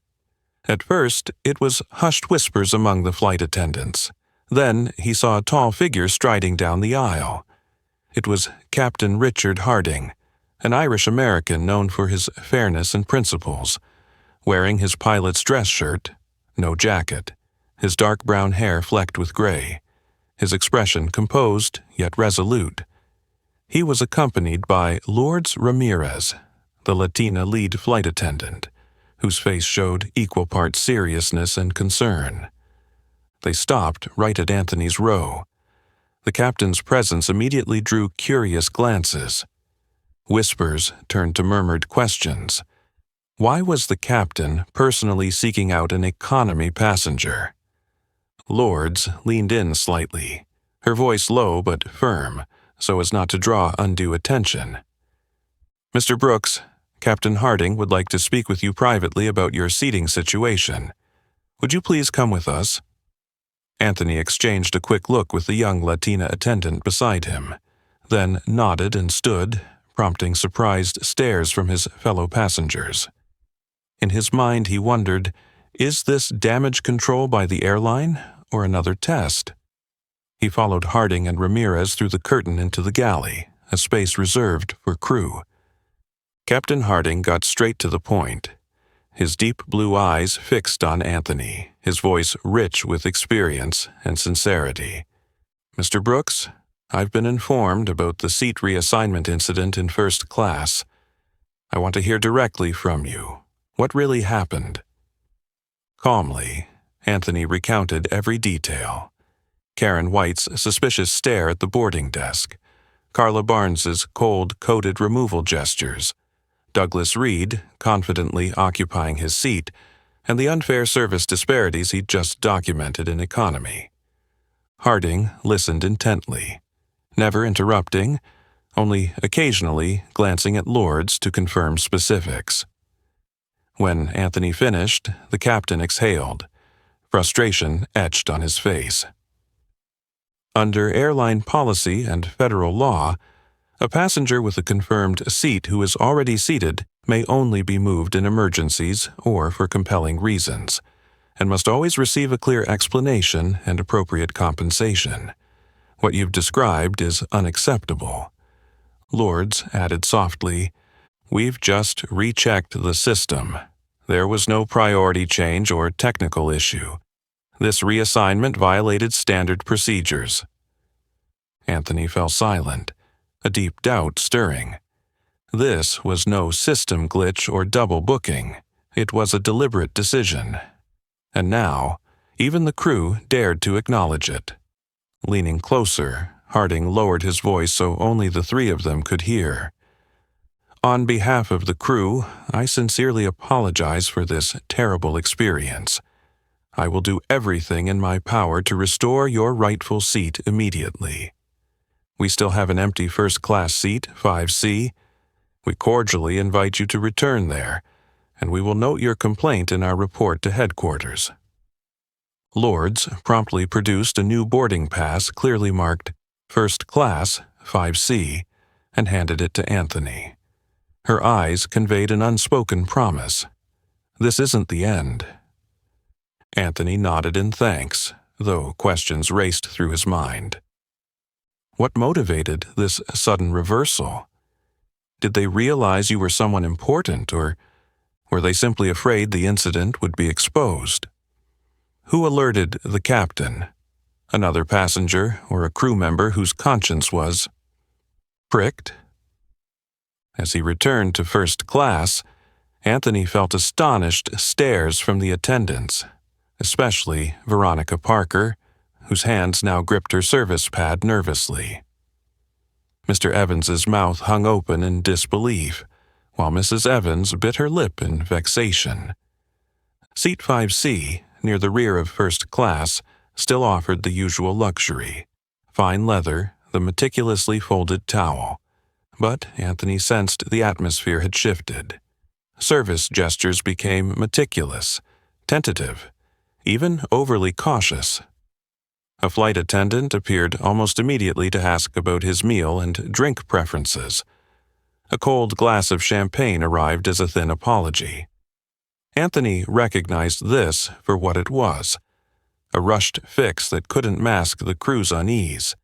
At first, it was hushed whispers among the flight attendants. Then he saw a tall figure striding down the aisle. It was Captain Richard Harding, an Irish-American known for his fairness and principles, wearing his pilot's dress shirt, no jacket, his dark brown hair flecked with gray, his expression composed yet resolute. He was accompanied by Lourdes Ramirez, the Latina lead flight attendant, whose face showed equal parts seriousness and concern. They stopped right at Anthony's row. The captain's presence immediately drew curious glances. Whispers turned to murmured questions. Why was the captain personally seeking out an economy passenger? Lourdes leaned in slightly, her voice low but firm, so as not to draw undue attention. "Mr. Brooks, Captain Harding would like to speak with you privately about your seating situation. Would you please come with us?" Anthony exchanged a quick look with the young Latina attendant beside him, then nodded and stood, prompting surprised stares from his fellow passengers. In his mind he wondered, is this damage control by the airline or another test? He followed Harding and Ramirez through the curtain into the galley, a space reserved for crew. Captain Harding got straight to the point, his deep blue eyes fixed on Anthony, his voice rich with experience and sincerity. "Mr. Brooks, I've been informed about the seat reassignment incident in first class. I want to hear directly from you. What really happened?" Calmly, Anthony recounted every detail. Karen White's suspicious stare at the boarding desk, Carla Barnes's cold, coded removal gestures, Douglas Reed confidently occupying his seat, and the unfair service disparities he'd just documented in economy. Harding listened intently, never interrupting, only occasionally glancing at Lourdes to confirm specifics. When Anthony finished, the captain exhaled, frustration etched on his face. Under airline policy and federal law, a passenger with a confirmed seat who is already seated may only be moved in emergencies or for compelling reasons, and must always receive a clear explanation and appropriate compensation. What you've described is unacceptable. Lourdes added softly, "We've just rechecked the system. There was no priority change or technical issue. This reassignment violated standard procedures." Anthony fell silent, a deep doubt stirring. This was no system glitch or double booking. It was a deliberate decision. And now, even the crew dared to acknowledge it. Leaning closer, Harding lowered his voice so only the three of them could hear. "On behalf of the crew, I sincerely apologize for this terrible experience. I will do everything in my power to restore your rightful seat immediately. We still have an empty first-class seat, 5C. We cordially invite you to return there, and we will note your complaint in our report to headquarters." Lourdes promptly produced a new boarding pass clearly marked First Class, 5C, and handed it to Anthony. Her eyes conveyed an unspoken promise. This isn't the end. Anthony nodded in thanks, though questions raced through his mind. What motivated this sudden reversal? Did they realize you were someone important, or were they simply afraid the incident would be exposed? Who alerted the captain? Another passenger or a crew member whose conscience was pricked? As he returned to first class, Anthony felt astonished stares from the attendants, especially Veronica Parker, whose hands now gripped her service pad nervously. Mr. Evans's mouth hung open in disbelief, while Mrs. Evans bit her lip in vexation. Seat 5C, near the rear of first class, still offered the usual luxury: fine leather, the meticulously folded towel. But Anthony sensed the atmosphere had shifted. Service gestures became meticulous, tentative, even overly cautious. A flight attendant appeared almost immediately to ask about his meal and drink preferences. A cold glass of champagne arrived as a thin apology. Anthony recognized this for what it was: a rushed fix that couldn't mask the crew's unease.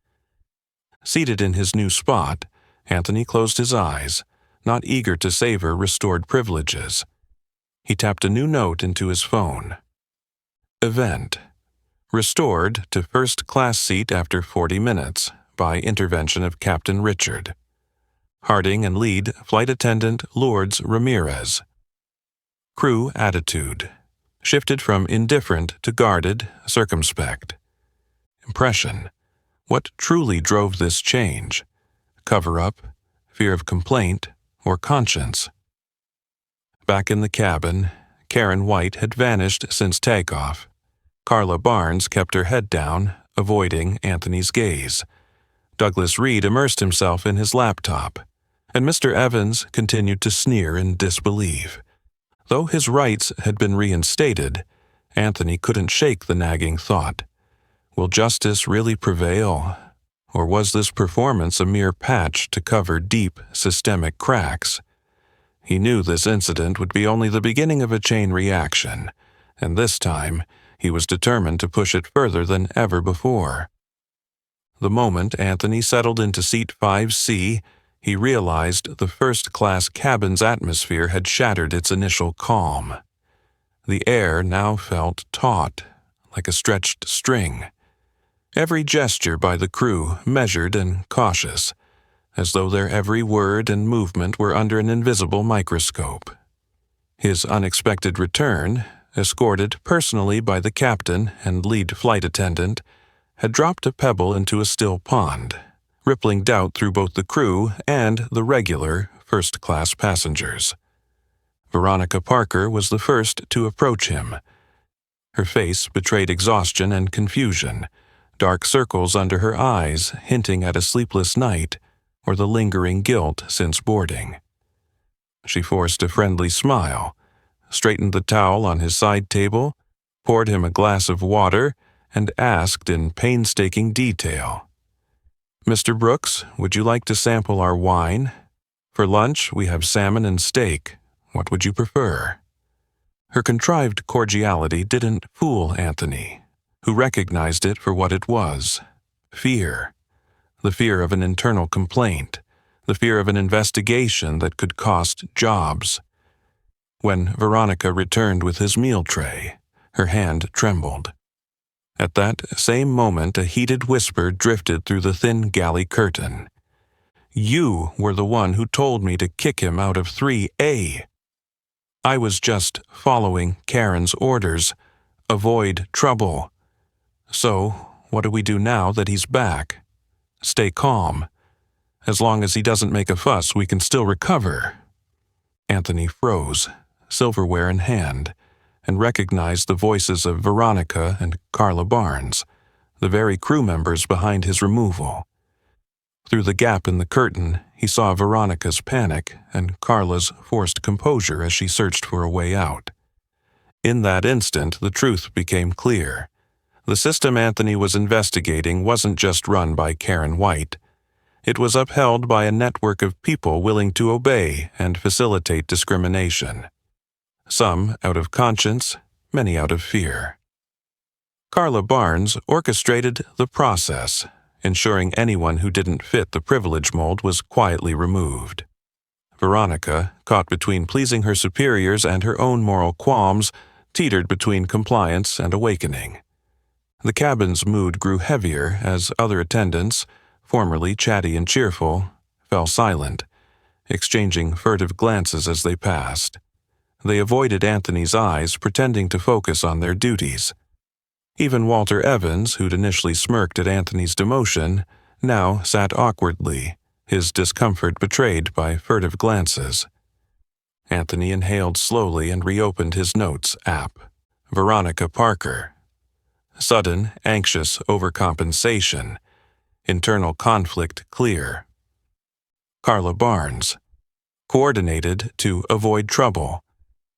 Seated in his new spot, Anthony closed his eyes, not eager to savor restored privileges. He tapped a new note into his phone. Event: restored to first-class seat after 40 minutes by intervention of Captain Richard. Harding and lead flight attendant Lourdes Ramirez. Crew attitude: shifted from indifferent to guarded, circumspect. Impression: what truly drove this change? Cover-up, fear of complaint, or conscience? Back in the cabin, Karen White had vanished since takeoff. Carla Barnes kept her head down, avoiding Anthony's gaze. Douglas Reed immersed himself in his laptop, and Mr. Evans continued to sneer in disbelief. Though his rights had been reinstated, Anthony couldn't shake the nagging thought: will justice really prevail? Or was this performance a mere patch to cover deep, systemic cracks? He knew this incident would be only the beginning of a chain reaction, and this time he was determined to push it further than ever before. The moment Anthony settled into seat 5C, he realized the first-class cabin's atmosphere had shattered its initial calm. The air now felt taut, like a stretched string. Every gesture by the crew measured and cautious, as though their every word and movement were under an invisible microscope. His unexpected return, escorted personally by the captain and lead flight attendant, had dropped a pebble into a still pond, rippling doubt through both the crew and the regular first-class passengers. Veronica Parker was the first to approach him. Her face betrayed exhaustion and confusion, dark circles under her eyes hinting at a sleepless night or the lingering guilt since boarding. She forced a friendly smile, straightened the towel on his side table, poured him a glass of water, and asked in painstaking detail, "Mr. Brooks, would you like to sample our wine? For lunch, we have salmon and steak. What would you prefer?" Her contrived cordiality didn't fool Anthony, who recognized it for what it was: fear. The fear of an internal complaint, the fear of an investigation that could cost jobs. When Veronica returned with his meal tray, her hand trembled. At that same moment, a heated whisper drifted through the thin galley curtain. "You were the one who told me to kick him out of 3A. I was just following Karen's orders. Avoid trouble. So, what do we do now that he's back? Stay calm. As long as he doesn't make a fuss, we can still recover." Anthony froze, silverware in hand, and recognized the voices of Veronica and Carla Barnes, the very crew members behind his removal. Through the gap in the curtain, he saw Veronica's panic and Carla's forced composure as she searched for a way out. In that instant, the truth became clear. The system Anthony was investigating wasn't just run by Karen White. It was upheld by a network of people willing to obey and facilitate discrimination. Some out of conscience, many out of fear. Carla Barnes orchestrated the process, ensuring anyone who didn't fit the privilege mold was quietly removed. Veronica, caught between pleasing her superiors and her own moral qualms, teetered between compliance and awakening. The cabin's mood grew heavier as other attendants, formerly chatty and cheerful, fell silent, exchanging furtive glances as they passed. They avoided Anthony's eyes, pretending to focus on their duties. Even Walter Evans, who'd initially smirked at Anthony's demotion, now sat awkwardly, his discomfort betrayed by furtive glances. Anthony inhaled slowly and reopened his notes app. Veronica Parker. Sudden, anxious overcompensation. Internal conflict clear. Carla Barnes. Coordinated to avoid trouble.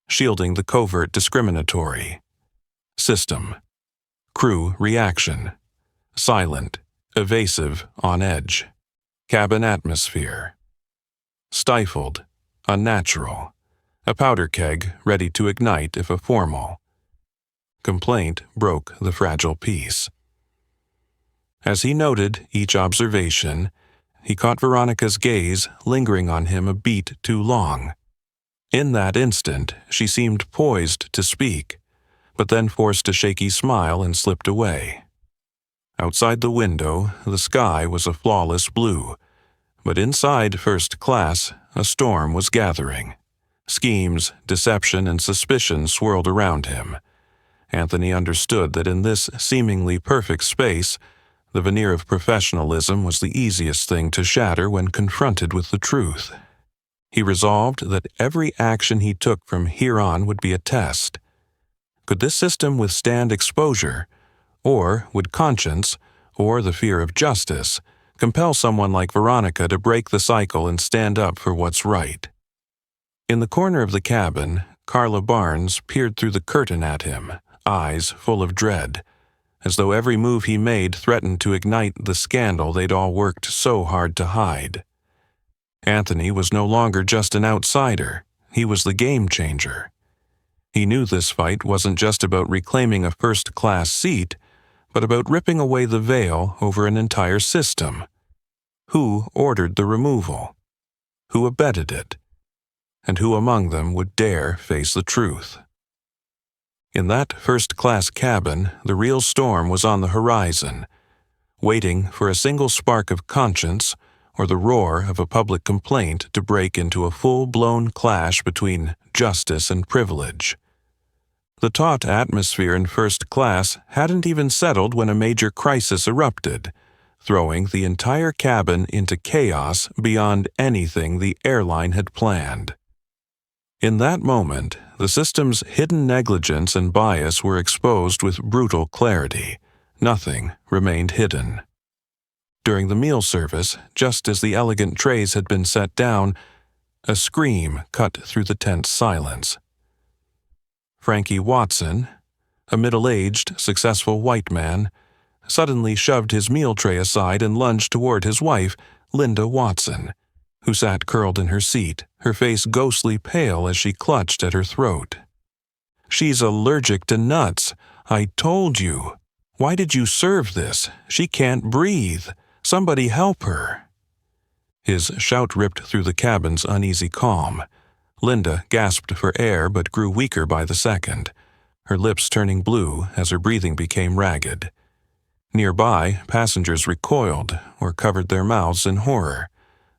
Shielding the covert discriminatory. System. Crew reaction. Silent, evasive, on edge. Cabin atmosphere. Stifled, unnatural. A powder keg ready to ignite if a formal. Complaint broke the fragile peace. As he noted each observation, he caught Veronica's gaze lingering on him a beat too long. In that instant, she seemed poised to speak, but then forced a shaky smile and slipped away. Outside the window, the sky was a flawless blue, but inside first class, a storm was gathering. Schemes, deception, and suspicion swirled around him. Anthony understood that in this seemingly perfect space, the veneer of professionalism was the easiest thing to shatter when confronted with the truth. He resolved that every action he took from here on would be a test. Could this system withstand exposure, or would conscience, or the fear of justice, compel someone like Veronica to break the cycle and stand up for what's right? In the corner of the cabin, Carla Barnes peered through the curtain at him, eyes full of dread, as though every move he made threatened to ignite the scandal they'd all worked so hard to hide. Anthony was no longer just an outsider, he was the game changer. He knew this fight wasn't just about reclaiming a first-class seat, but about ripping away the veil over an entire system. Who ordered the removal? Who abetted it? And who among them would dare face the truth? In that first-class cabin, the real storm was on the horizon, waiting for a single spark of conscience or the roar of a public complaint to break into a full-blown clash between justice and privilege. The taut atmosphere in first class hadn't even settled when a major crisis erupted, throwing the entire cabin into chaos beyond anything the airline had planned. In that moment, the system's hidden negligence and bias were exposed with brutal clarity. Nothing remained hidden. During the meal service, just as the elegant trays had been set down, a scream cut through the tense silence. Frankie Watson, a middle-aged, successful white man, suddenly shoved his meal tray aside and lunged toward his wife, Linda Watson, who sat curled in her seat, her face ghostly pale as she clutched at her throat. "She's allergic to nuts. I told you. Why did you serve this? She can't breathe. Somebody help her." His shout ripped through the cabin's uneasy calm. Linda gasped for air but grew weaker by the second, her lips turning blue as her breathing became ragged. Nearby, passengers recoiled or covered their mouths in horror,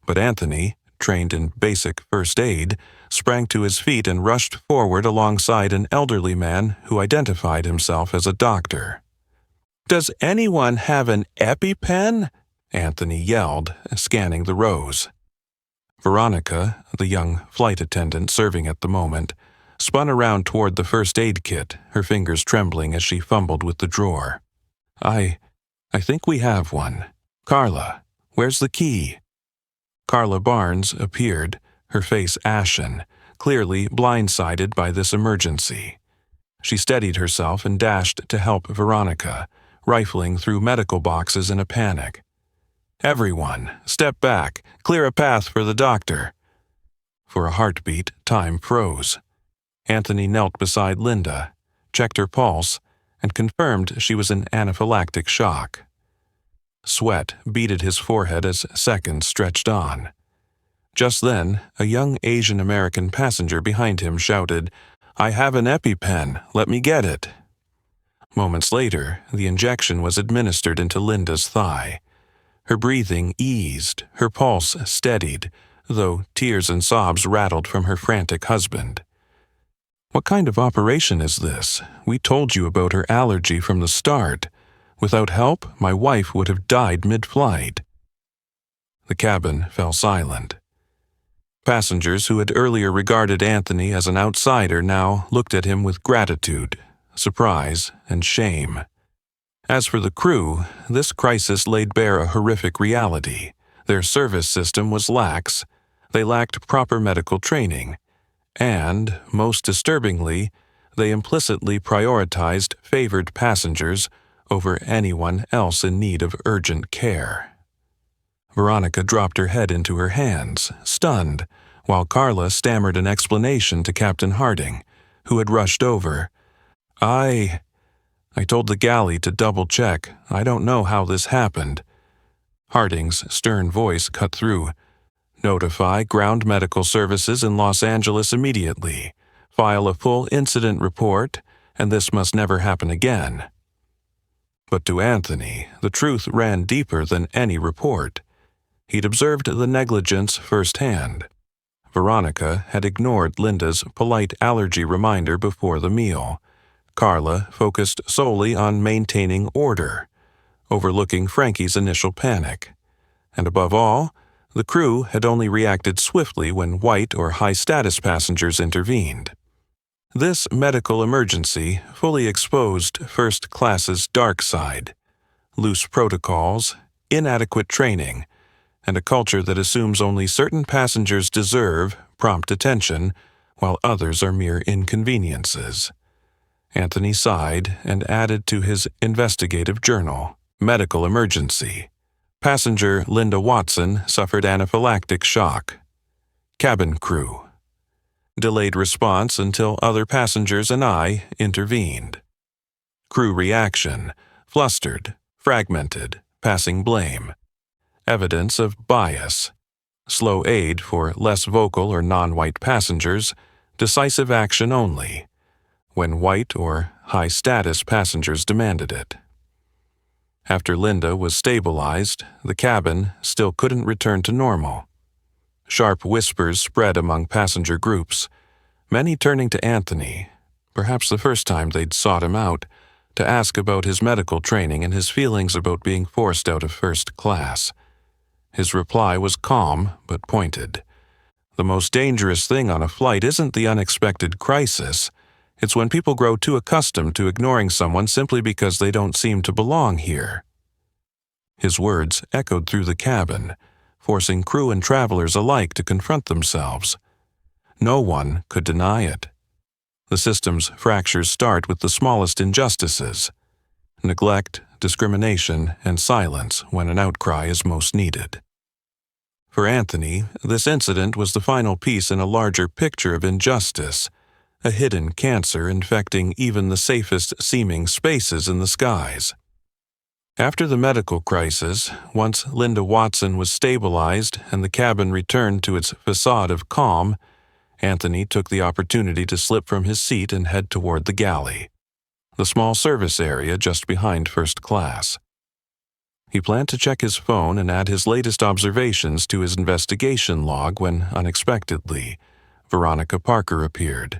but Anthony, trained in basic first aid, sprang to his feet and rushed forward alongside an elderly man who identified himself as a doctor. "Does anyone have an EpiPen?" Anthony yelled, scanning the rows. Veronica, the young flight attendant serving at the moment, spun around toward the first aid kit, her fingers trembling as she fumbled with the drawer. I think we have one. Carla, where's the key?" Carla Barnes appeared, her face ashen, clearly blindsided by this emergency. She steadied herself and dashed to help Veronica, rifling through medical boxes in a panic. "Everyone, step back, clear a path for the doctor." For a heartbeat, time froze. Anthony knelt beside Linda, checked her pulse, and confirmed she was in anaphylactic shock. Sweat beaded his forehead as seconds stretched on. Just then, a young Asian American passenger behind him shouted, "I have an EpiPen, let me get it." Moments later, the injection was administered into Linda's thigh. Her breathing eased, her pulse steadied, though tears and sobs rattled from her frantic husband. "What kind of operation is this? We told you about her allergy from the start. Without help, my wife would have died mid-flight." The cabin fell silent. Passengers who had earlier regarded Anthony as an outsider now looked at him with gratitude, surprise, and shame. As for the crew, this crisis laid bare a horrific reality. Their service system was lax, they lacked proper medical training, and, most disturbingly, they implicitly prioritized favored passengers over anyone else in need of urgent care. Veronica dropped her head into her hands, stunned, while Carla stammered an explanation to Captain Harding, who had rushed over. I told the galley to double-check. I don't know how this happened." Harding's stern voice cut through. "Notify ground medical services in Los Angeles immediately. File a full incident report, and this must never happen again." But to Anthony, the truth ran deeper than any report. He'd observed the negligence firsthand. Veronica had ignored Linda's polite allergy reminder before the meal. Carla focused solely on maintaining order, overlooking Frankie's initial panic. And above all, the crew had only reacted swiftly when white or high-status passengers intervened. This medical emergency fully exposed first class's dark side: loose protocols, inadequate training, and a culture that assumes only certain passengers deserve prompt attention, while others are mere inconveniences. Anthony sighed and added to his investigative journal, "Medical emergency. Passenger Linda Watson suffered anaphylactic shock. Cabin crew. Delayed response until other passengers and I intervened. Crew reaction: flustered, fragmented, passing blame. Evidence of bias. Slow aid for less vocal or non-white passengers, decisive action only, when white or high-status passengers demanded it." After Linda was stabilized, the cabin still couldn't return to normal. Sharp whispers spread among passenger groups, many turning to Anthony, perhaps the first time they'd sought him out, to ask about his medical training and his feelings about being forced out of first class. His reply was calm but pointed. "The most dangerous thing on a flight isn't the unexpected crisis. It's when people grow too accustomed to ignoring someone simply because they don't seem to belong here." His words echoed through the cabin, forcing crew and travelers alike to confront themselves. No one could deny it. The system's fractures start with the smallest injustices: neglect, discrimination, and silence when an outcry is most needed. For Anthony, this incident was the final piece in a larger picture of injustice, a hidden cancer infecting even the safest-seeming spaces in the skies. After the medical crisis, once Linda Watson was stabilized and the cabin returned to its facade of calm, Anthony took the opportunity to slip from his seat and head toward the galley, the small service area just behind first class. He planned to check his phone and add his latest observations to his investigation log when, unexpectedly, Veronica Parker appeared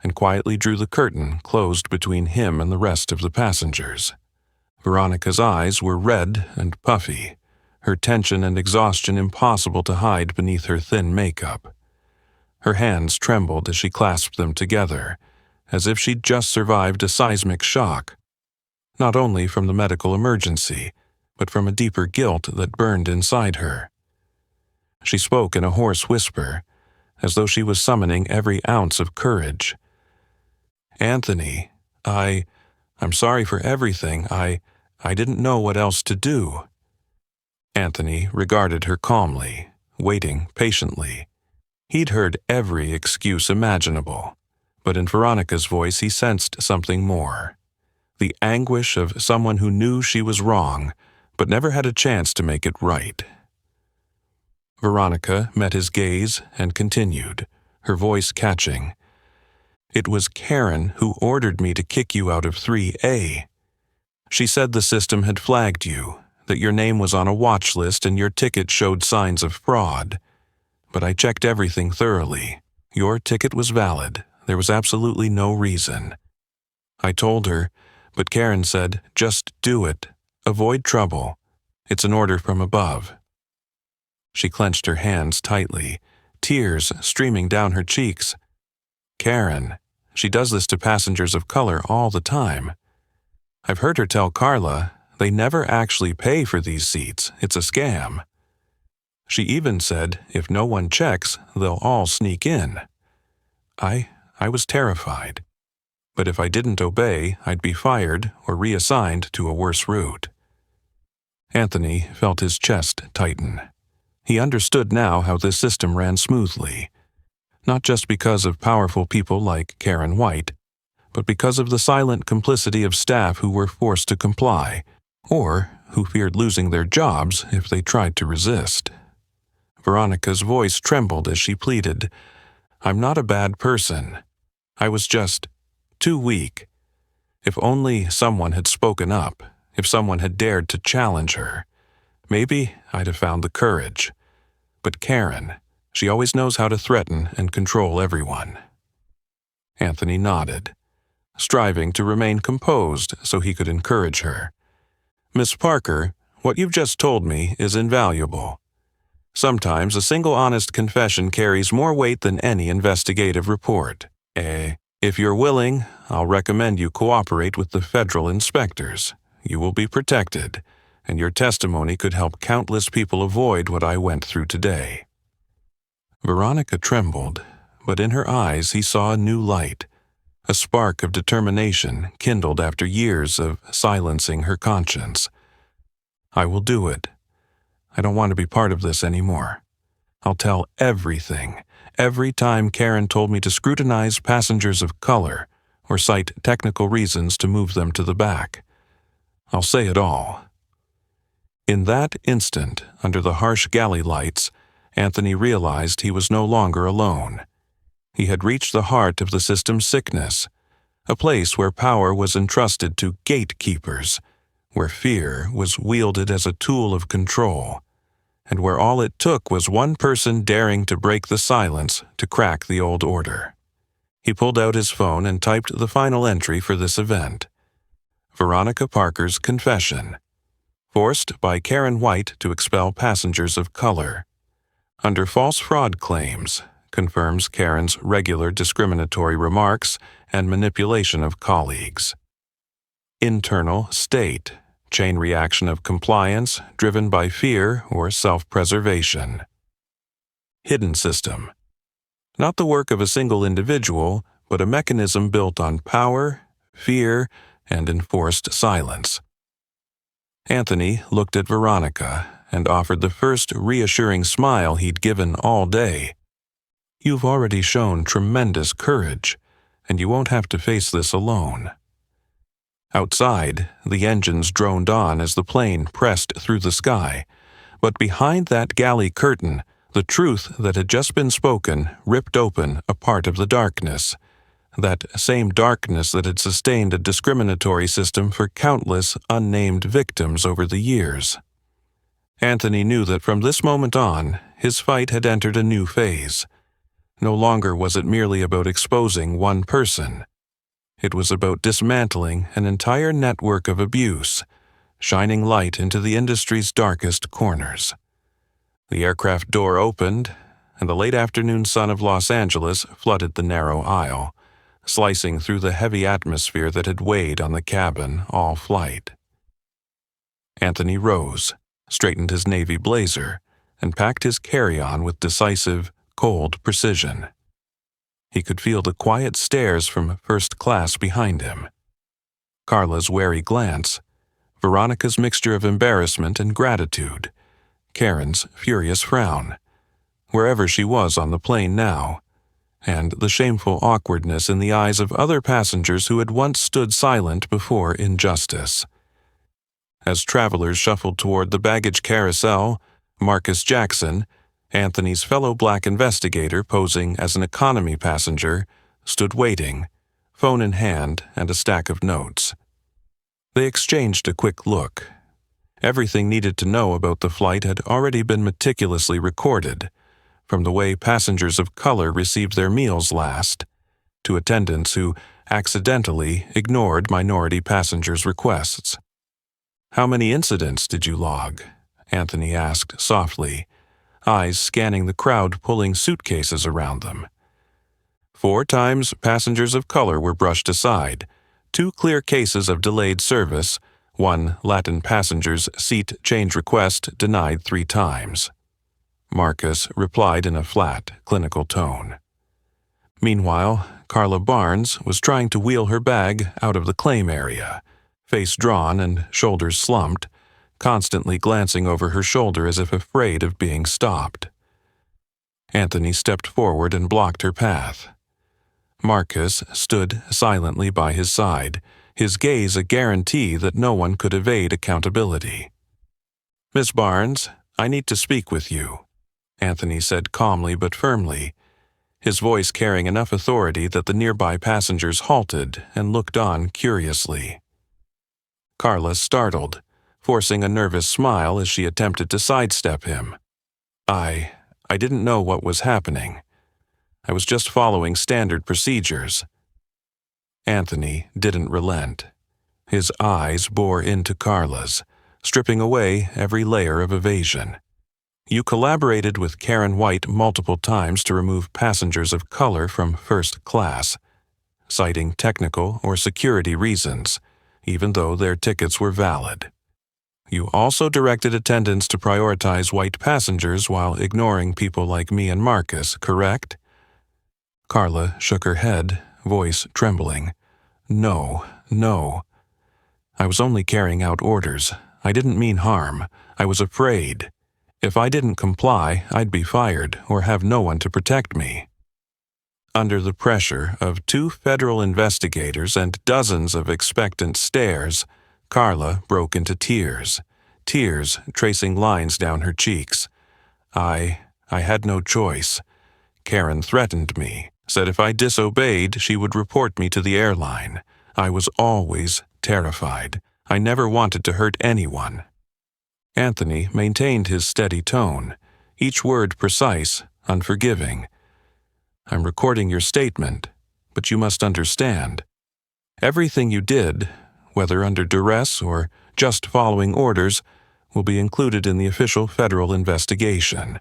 and quietly drew the curtain closed between him and the rest of the passengers. Veronica's eyes were red and puffy, her tension and exhaustion impossible to hide beneath her thin makeup. Her hands trembled as she clasped them together, as if she'd just survived a seismic shock, not only from the medical emergency, but from a deeper guilt that burned inside her. She spoke in a hoarse whisper, as though she was summoning every ounce of courage. "Anthony, I'm sorry for everything. I didn't know what else to do." Anthony regarded her calmly, waiting patiently. He'd heard every excuse imaginable, but in Veronica's voice he sensed something more: the anguish of someone who knew she was wrong, but never had a chance to make it right. Veronica met his gaze and continued, her voice catching. "It was Karen who ordered me to kick you out of 3A. She said the system had flagged you, that your name was on a watch list and your ticket showed signs of fraud. But I checked everything thoroughly. Your ticket was valid. There was absolutely no reason." I told her, but Karen said, "Just do it. Avoid trouble. It's an order from above." She clenched her hands tightly, tears streaming down her cheeks. "Karen, she does this to passengers of color all the time. I've heard her tell Carla they never actually pay for these seats. It's a scam. She even said if no one checks, they'll all sneak in." I was terrified. But if I didn't obey, I'd be fired or reassigned to a worse route. Anthony felt his chest tighten. He understood now how this system ran smoothly, not just because of powerful people like Karen White, but because of the silent complicity of staff who were forced to comply, or who feared losing their jobs if they tried to resist. Veronica's voice trembled as she pleaded, "I'm not a bad person. I was just too weak. If only someone had spoken up, if someone had dared to challenge her, maybe I'd have found the courage. But Karen, she always knows how to threaten and control everyone." Anthony nodded, striving to remain composed so he could encourage her. "Miss Parker, what you've just told me is invaluable. Sometimes a single honest confession carries more weight than any investigative report. If you're willing, I'll recommend you cooperate with the federal inspectors. You will be protected, and your testimony could help countless people avoid what I went through today." Veronica trembled, but in her eyes he saw a new light, a spark of determination kindled after years of silencing her conscience. "I will do it. I don't want to be part of this anymore. I'll tell everything. Every time Karen told me to scrutinize passengers of color or cite technical reasons to move them to the back. I'll say it all." In that instant, under the harsh galley lights, Anthony realized he was no longer alone. He had reached the heart of the system's sickness, a place where power was entrusted to gatekeepers, where fear was wielded as a tool of control, and where all it took was one person daring to break the silence to crack the old order. He pulled out his phone and typed the final entry for this event. Veronica Parker's confession. Forced by Karen White to expel passengers of color. Under false fraud claims, confirms Karen's regular discriminatory remarks and manipulation of colleagues. Internal state. Chain reaction of compliance driven by fear or self-preservation. Hidden system. Not the work of a single individual, but a mechanism built on power, fear, and enforced silence. Anthony looked at Veronica and offered the first reassuring smile he'd given all day. "You've already shown tremendous courage, and you won't have to face this alone." Outside, the engines droned on as the plane pressed through the sky, but behind that galley curtain, the truth that had just been spoken ripped open a part of the darkness, that same darkness that had sustained a discriminatory system for countless unnamed victims over the years. Anthony knew that from this moment on, his fight had entered a new phase. No longer was it merely about exposing one person. It was about dismantling an entire network of abuse, shining light into the industry's darkest corners. The aircraft door opened, and the late afternoon sun of Los Angeles flooded the narrow aisle, slicing through the heavy atmosphere that had weighed on the cabin all flight. Anthony rose, straightened his navy blazer, and packed his carry-on with decisive, cold precision. He could feel the quiet stares from first class behind him. Carla's wary glance, Veronica's mixture of embarrassment and gratitude, Karen's furious frown, wherever she was on the plane now, and the shameful awkwardness in the eyes of other passengers who had once stood silent before injustice. As travelers shuffled toward the baggage carousel, Marcus Jackson, Anthony's fellow black investigator posing as an economy passenger, stood waiting, phone in hand and a stack of notes. They exchanged a quick look. Everything needed to know about the flight had already been meticulously recorded, from the way passengers of color received their meals last, to attendants who accidentally ignored minority passengers' requests. "How many incidents did you log?" Anthony asked softly, eyes scanning the crowd pulling suitcases around them. 4 times passengers of color were brushed aside, 2 clear cases of delayed service, 1 Latin passenger's seat change request denied 3 times. Marcus replied in a flat, clinical tone. Meanwhile, Carla Barnes was trying to wheel her bag out of the claim area, face drawn and shoulders slumped, constantly glancing over her shoulder as if afraid of being stopped. Anthony stepped forward and blocked her path. Marcus stood silently by his side, his gaze a guarantee that no one could evade accountability. "Miss Barnes, I need to speak with you," Anthony said calmly but firmly, his voice carrying enough authority that the nearby passengers halted and looked on curiously. Carla startled, forcing a nervous smile as she attempted to sidestep him. I didn't know what was happening. I was just following standard procedures." Anthony didn't relent. His eyes bore into Carla's, stripping away every layer of evasion. "You collaborated with Karen White multiple times to remove passengers of color from first class, citing technical or security reasons, even though their tickets were valid. You also directed attendants to prioritize white passengers while ignoring people like me and Marcus, correct?" Carla shook her head, voice trembling. No. I was only carrying out orders. I didn't mean harm. I was afraid. If I didn't comply, I'd be fired or have no one to protect me." Under the pressure of 2 federal investigators and dozens of expectant stares, Carla broke into tears tracing lines down her cheeks. I had no choice. Karen threatened me, said if I disobeyed, she would report me to the airline. I was always terrified. I never wanted to hurt anyone." Anthony maintained his steady tone, each word precise, unforgiving. "I'm recording your statement, but you must understand. Everything you did, whether under duress or just following orders, will be included in the official federal investigation.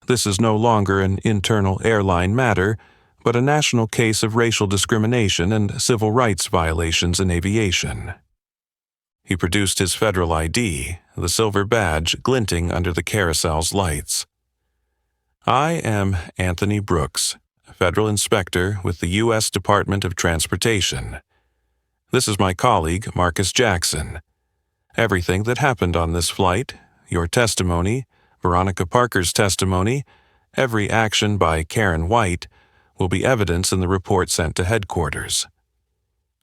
This is no longer an internal airline matter, but a national case of racial discrimination and civil rights violations in aviation." He produced his federal ID, the silver badge glinting under the carousel's lights. "I am Anthony Brooks, federal inspector with the U.S. Department of Transportation. This is my colleague, Marcus Jackson. Everything that happened on this flight, your testimony, Veronica Parker's testimony, every action by Karen White, will be evidence in the report sent to headquarters.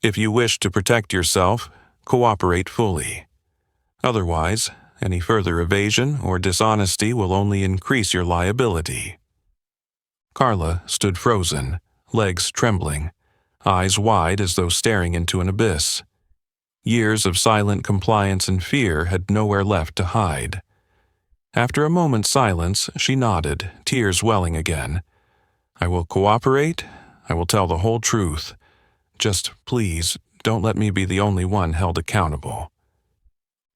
If you wish to protect yourself, cooperate fully. Otherwise, any further evasion or dishonesty will only increase your liability." Carla stood frozen, legs trembling, eyes wide as though staring into an abyss. Years of silent compliance and fear had nowhere left to hide. After a moment's silence, she nodded, tears welling again. "I will cooperate. I will tell the whole truth. Just please, don't let me be the only one held accountable."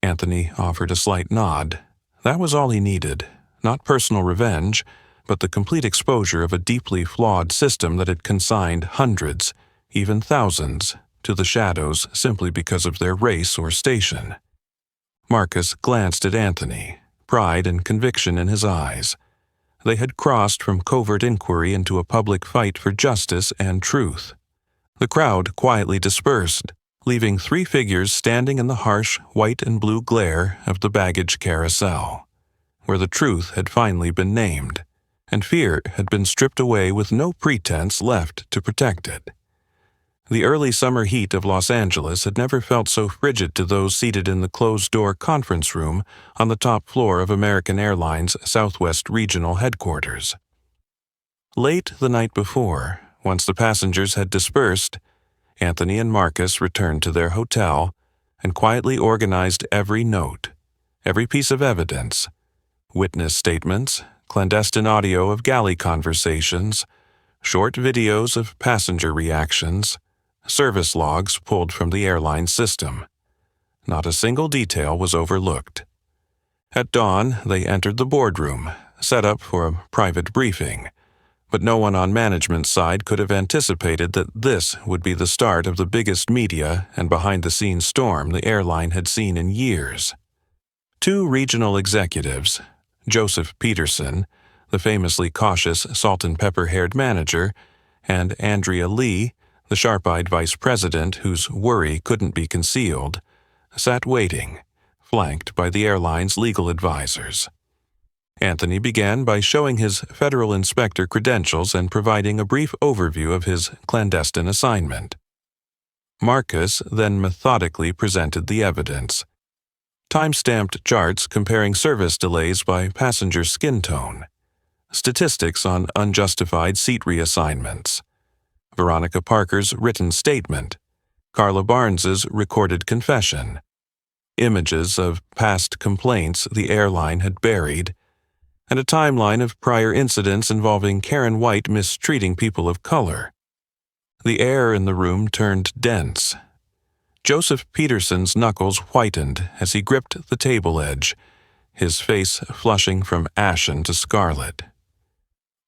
Anthony offered a slight nod. That was all he needed, not personal revenge, but the complete exposure of a deeply flawed system that had consigned hundreds, even thousands, to the shadows simply because of their race or station. Marcus glanced at Anthony, pride and conviction in his eyes. They had crossed from covert inquiry into a public fight for justice and truth. The crowd quietly dispersed, leaving 3 figures standing in the harsh white and blue glare of the baggage carousel, where the truth had finally been named, and fear had been stripped away with no pretense left to protect it. The early summer heat of Los Angeles had never felt so frigid to those seated in the closed-door conference room on the top floor of American Airlines' Southwest Regional Headquarters. Late the night before, once the passengers had dispersed, Anthony and Marcus returned to their hotel and quietly organized every note, every piece of evidence, witness statements, clandestine audio of galley conversations, short videos of passenger reactions, service logs pulled from the airline system. Not a single detail was overlooked. At dawn, they entered the boardroom, set up for a private briefing, but no one on management's side could have anticipated that this would be the start of the biggest media and behind-the-scenes storm the airline had seen in years. Two regional executives, Joseph Peterson, the famously cautious salt-and-pepper-haired manager, and Andrea Lee, the sharp-eyed vice president whose worry couldn't be concealed, sat waiting, flanked by the airline's legal advisors. Anthony began by showing his federal inspector credentials and providing a brief overview of his clandestine assignment. Marcus then methodically presented the evidence. Time-stamped charts comparing service delays by passenger skin tone, statistics on unjustified seat reassignments, Veronica Parker's written statement, Carla Barnes's recorded confession, images of past complaints the airline had buried, and a timeline of prior incidents involving Karen White mistreating people of color. The air in the room turned dense. Joseph Peterson's knuckles whitened as he gripped the table edge, his face flushing from ashen to scarlet.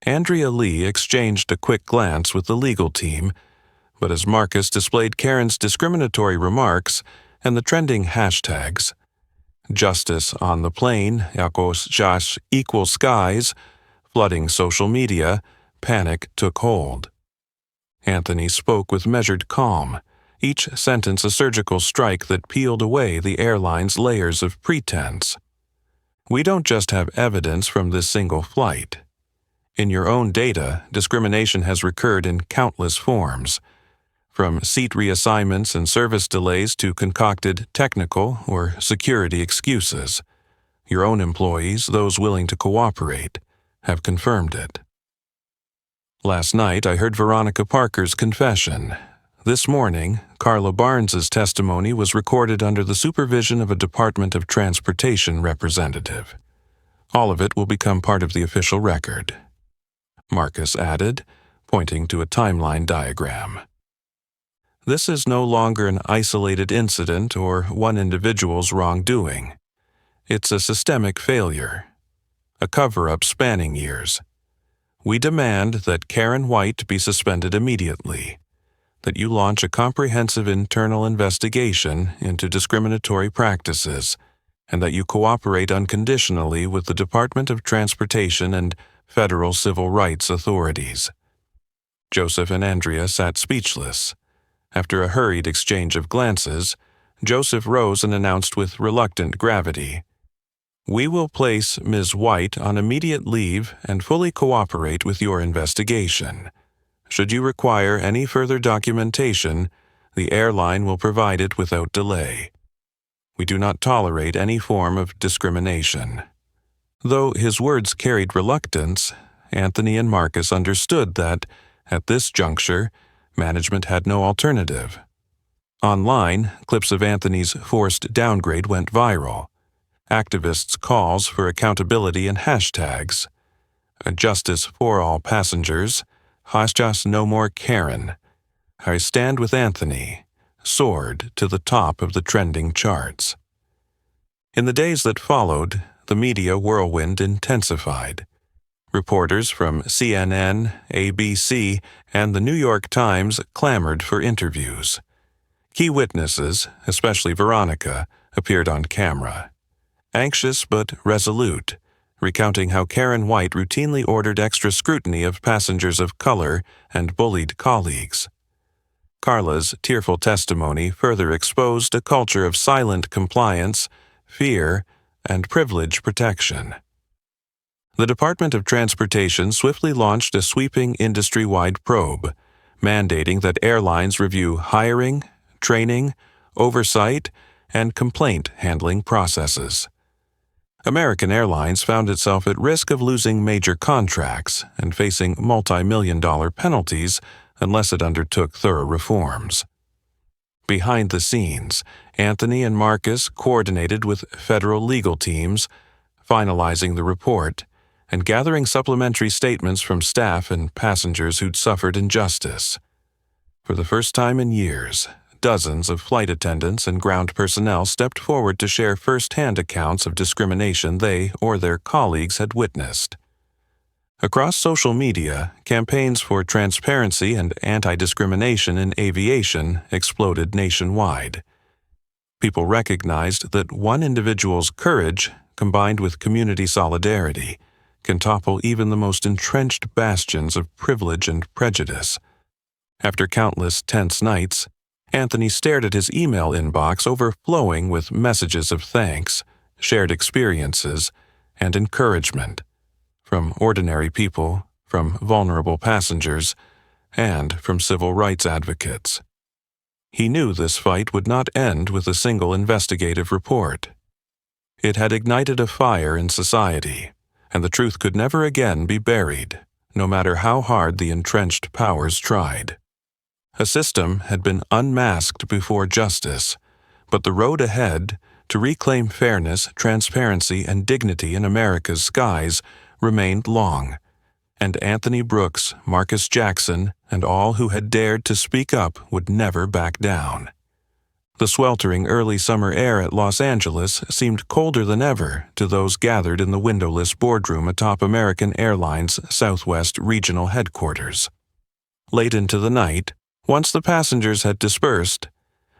Andrea Lee exchanged a quick glance with the legal team, but as Marcus displayed Karen's discriminatory remarks and the trending hashtags, Justice on the plane, equal skies, flooding social media, panic took hold. Anthony spoke with measured calm, each sentence a surgical strike that peeled away the airline's layers of pretense. We don't just have evidence from this single flight. In your own data, discrimination has recurred in countless forms, from seat reassignments and service delays to concocted technical or security excuses. Your own employees, those willing to cooperate, have confirmed it. Last night, I heard Veronica Parker's confession. This morning, Carla Barnes's testimony was recorded under the supervision of a Department of Transportation representative. All of it will become part of the official record, Marcus added, pointing to a timeline diagram. This is no longer an isolated incident or one individual's wrongdoing. It's a systemic failure, a cover-up spanning years. We demand that Karen White be suspended immediately, that you launch a comprehensive internal investigation into discriminatory practices, and that you cooperate unconditionally with the Department of Transportation and federal civil rights authorities. Joseph and Andrea sat speechless. After a hurried exchange of glances, Joseph rose and announced with reluctant gravity, "We will place Ms. White on immediate leave and fully cooperate with your investigation. Should you require any further documentation, the airline will provide it without delay. We do not tolerate any form of discrimination." Though his words carried reluctance, Anthony and Marcus understood that, at this juncture, management had no alternative. Online, clips of Anthony's forced downgrade went viral. Activists' calls for accountability and hashtags. Justice for all passengers, hashtag no more Karen. I stand with Anthony, soared to the top of the trending charts. In the days that followed, the media whirlwind intensified. Reporters from CNN, ABC, and the New York Times clamored for interviews. Key witnesses, especially Veronica, appeared on camera. Anxious but resolute, recounting how Karen White routinely ordered extra scrutiny of passengers of color and bullied colleagues. Carla's tearful testimony further exposed a culture of silent compliance, fear, and privilege protection. The Department of Transportation swiftly launched a sweeping industry-wide probe, mandating that airlines review hiring, training, oversight, and complaint handling processes. American Airlines found itself at risk of losing major contracts and facing multi-million-dollar penalties unless it undertook thorough reforms. Behind the scenes, Anthony and Marcus coordinated with federal legal teams, finalizing the report and gathering supplementary statements from staff and passengers who'd suffered injustice. For the first time in years, dozens of flight attendants and ground personnel stepped forward to share first-hand accounts of discrimination they or their colleagues had witnessed. Across social media, campaigns for transparency and anti-discrimination in aviation exploded nationwide. People recognized that one individual's courage, combined with community solidarity, can topple even the most entrenched bastions of privilege and prejudice. After countless tense nights, Anthony stared at his email inbox overflowing with messages of thanks, shared experiences, and encouragement. From ordinary people, from vulnerable passengers, and from civil rights advocates. He knew this fight would not end with a single investigative report. It had ignited a fire in society, and the truth could never again be buried, no matter how hard the entrenched powers tried. A system had been unmasked before justice, but the road ahead to reclaim fairness, transparency, and dignity in America's skies remained long, and Anthony Brooks, Marcus Jackson, and all who had dared to speak up would never back down. The sweltering early summer air at Los Angeles seemed colder than ever to those gathered in the windowless boardroom atop American Airlines' Southwest Regional Headquarters. Late into the night, once the passengers had dispersed,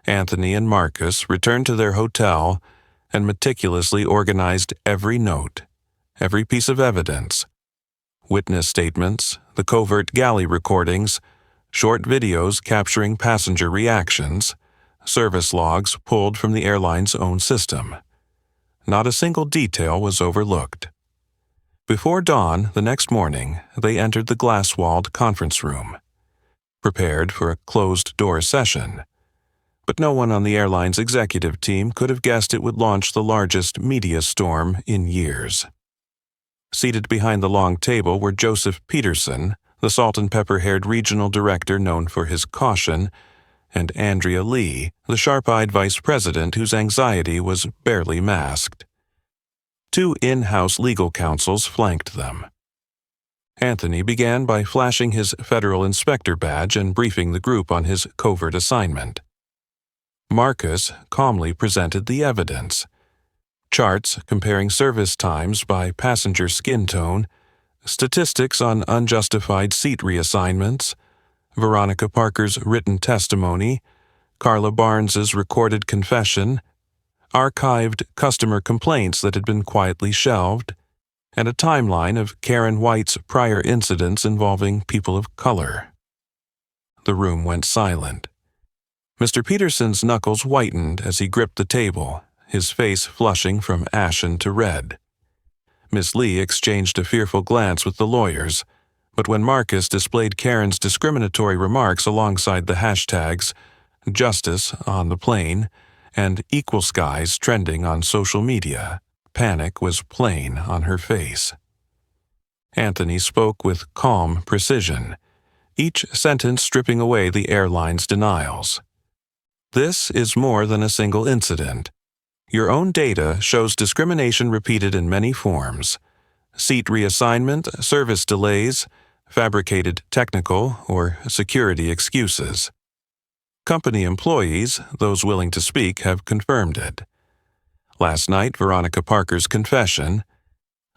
Anthony and Marcus returned to their hotel and meticulously organized every note, every piece of evidence, witness statements, the covert galley recordings, short videos capturing passenger reactions, service logs pulled from the airline's own system. Not a single detail was overlooked. Before dawn the next morning, they entered the glass-walled conference room, prepared for a closed-door session. But no one on the airline's executive team could have guessed it would launch the largest media storm in years. Seated behind the long table were Joseph Peterson, the salt-and-pepper-haired regional director known for his caution, and Andrea Lee, the sharp-eyed vice president whose anxiety was barely masked. Two in-house legal counsels flanked them. Anthony began by flashing his federal inspector badge and briefing the group on his covert assignment. Marcus calmly presented the evidence. Charts comparing service times by passenger skin tone, statistics on unjustified seat reassignments, Veronica Parker's written testimony, Carla Barnes's recorded confession, archived customer complaints that had been quietly shelved, and a timeline of Karen White's prior incidents involving people of color. The room went silent. Mr. Peterson's knuckles whitened as he gripped the table, his face flushing from ashen to red. Miss Lee exchanged a fearful glance with the lawyers, but when Marcus displayed Karen's discriminatory remarks alongside the hashtags "Justice on the plane" and "Equal Skies" trending on social media, panic was plain on her face. Anthony spoke with calm precision, each sentence stripping away the airline's denials. This is more than a single incident. Your own data shows discrimination repeated in many forms: seat reassignment, service delays, fabricated technical or security excuses. Company employees, those willing to speak, have confirmed it. Last night, Veronica Parker's confession.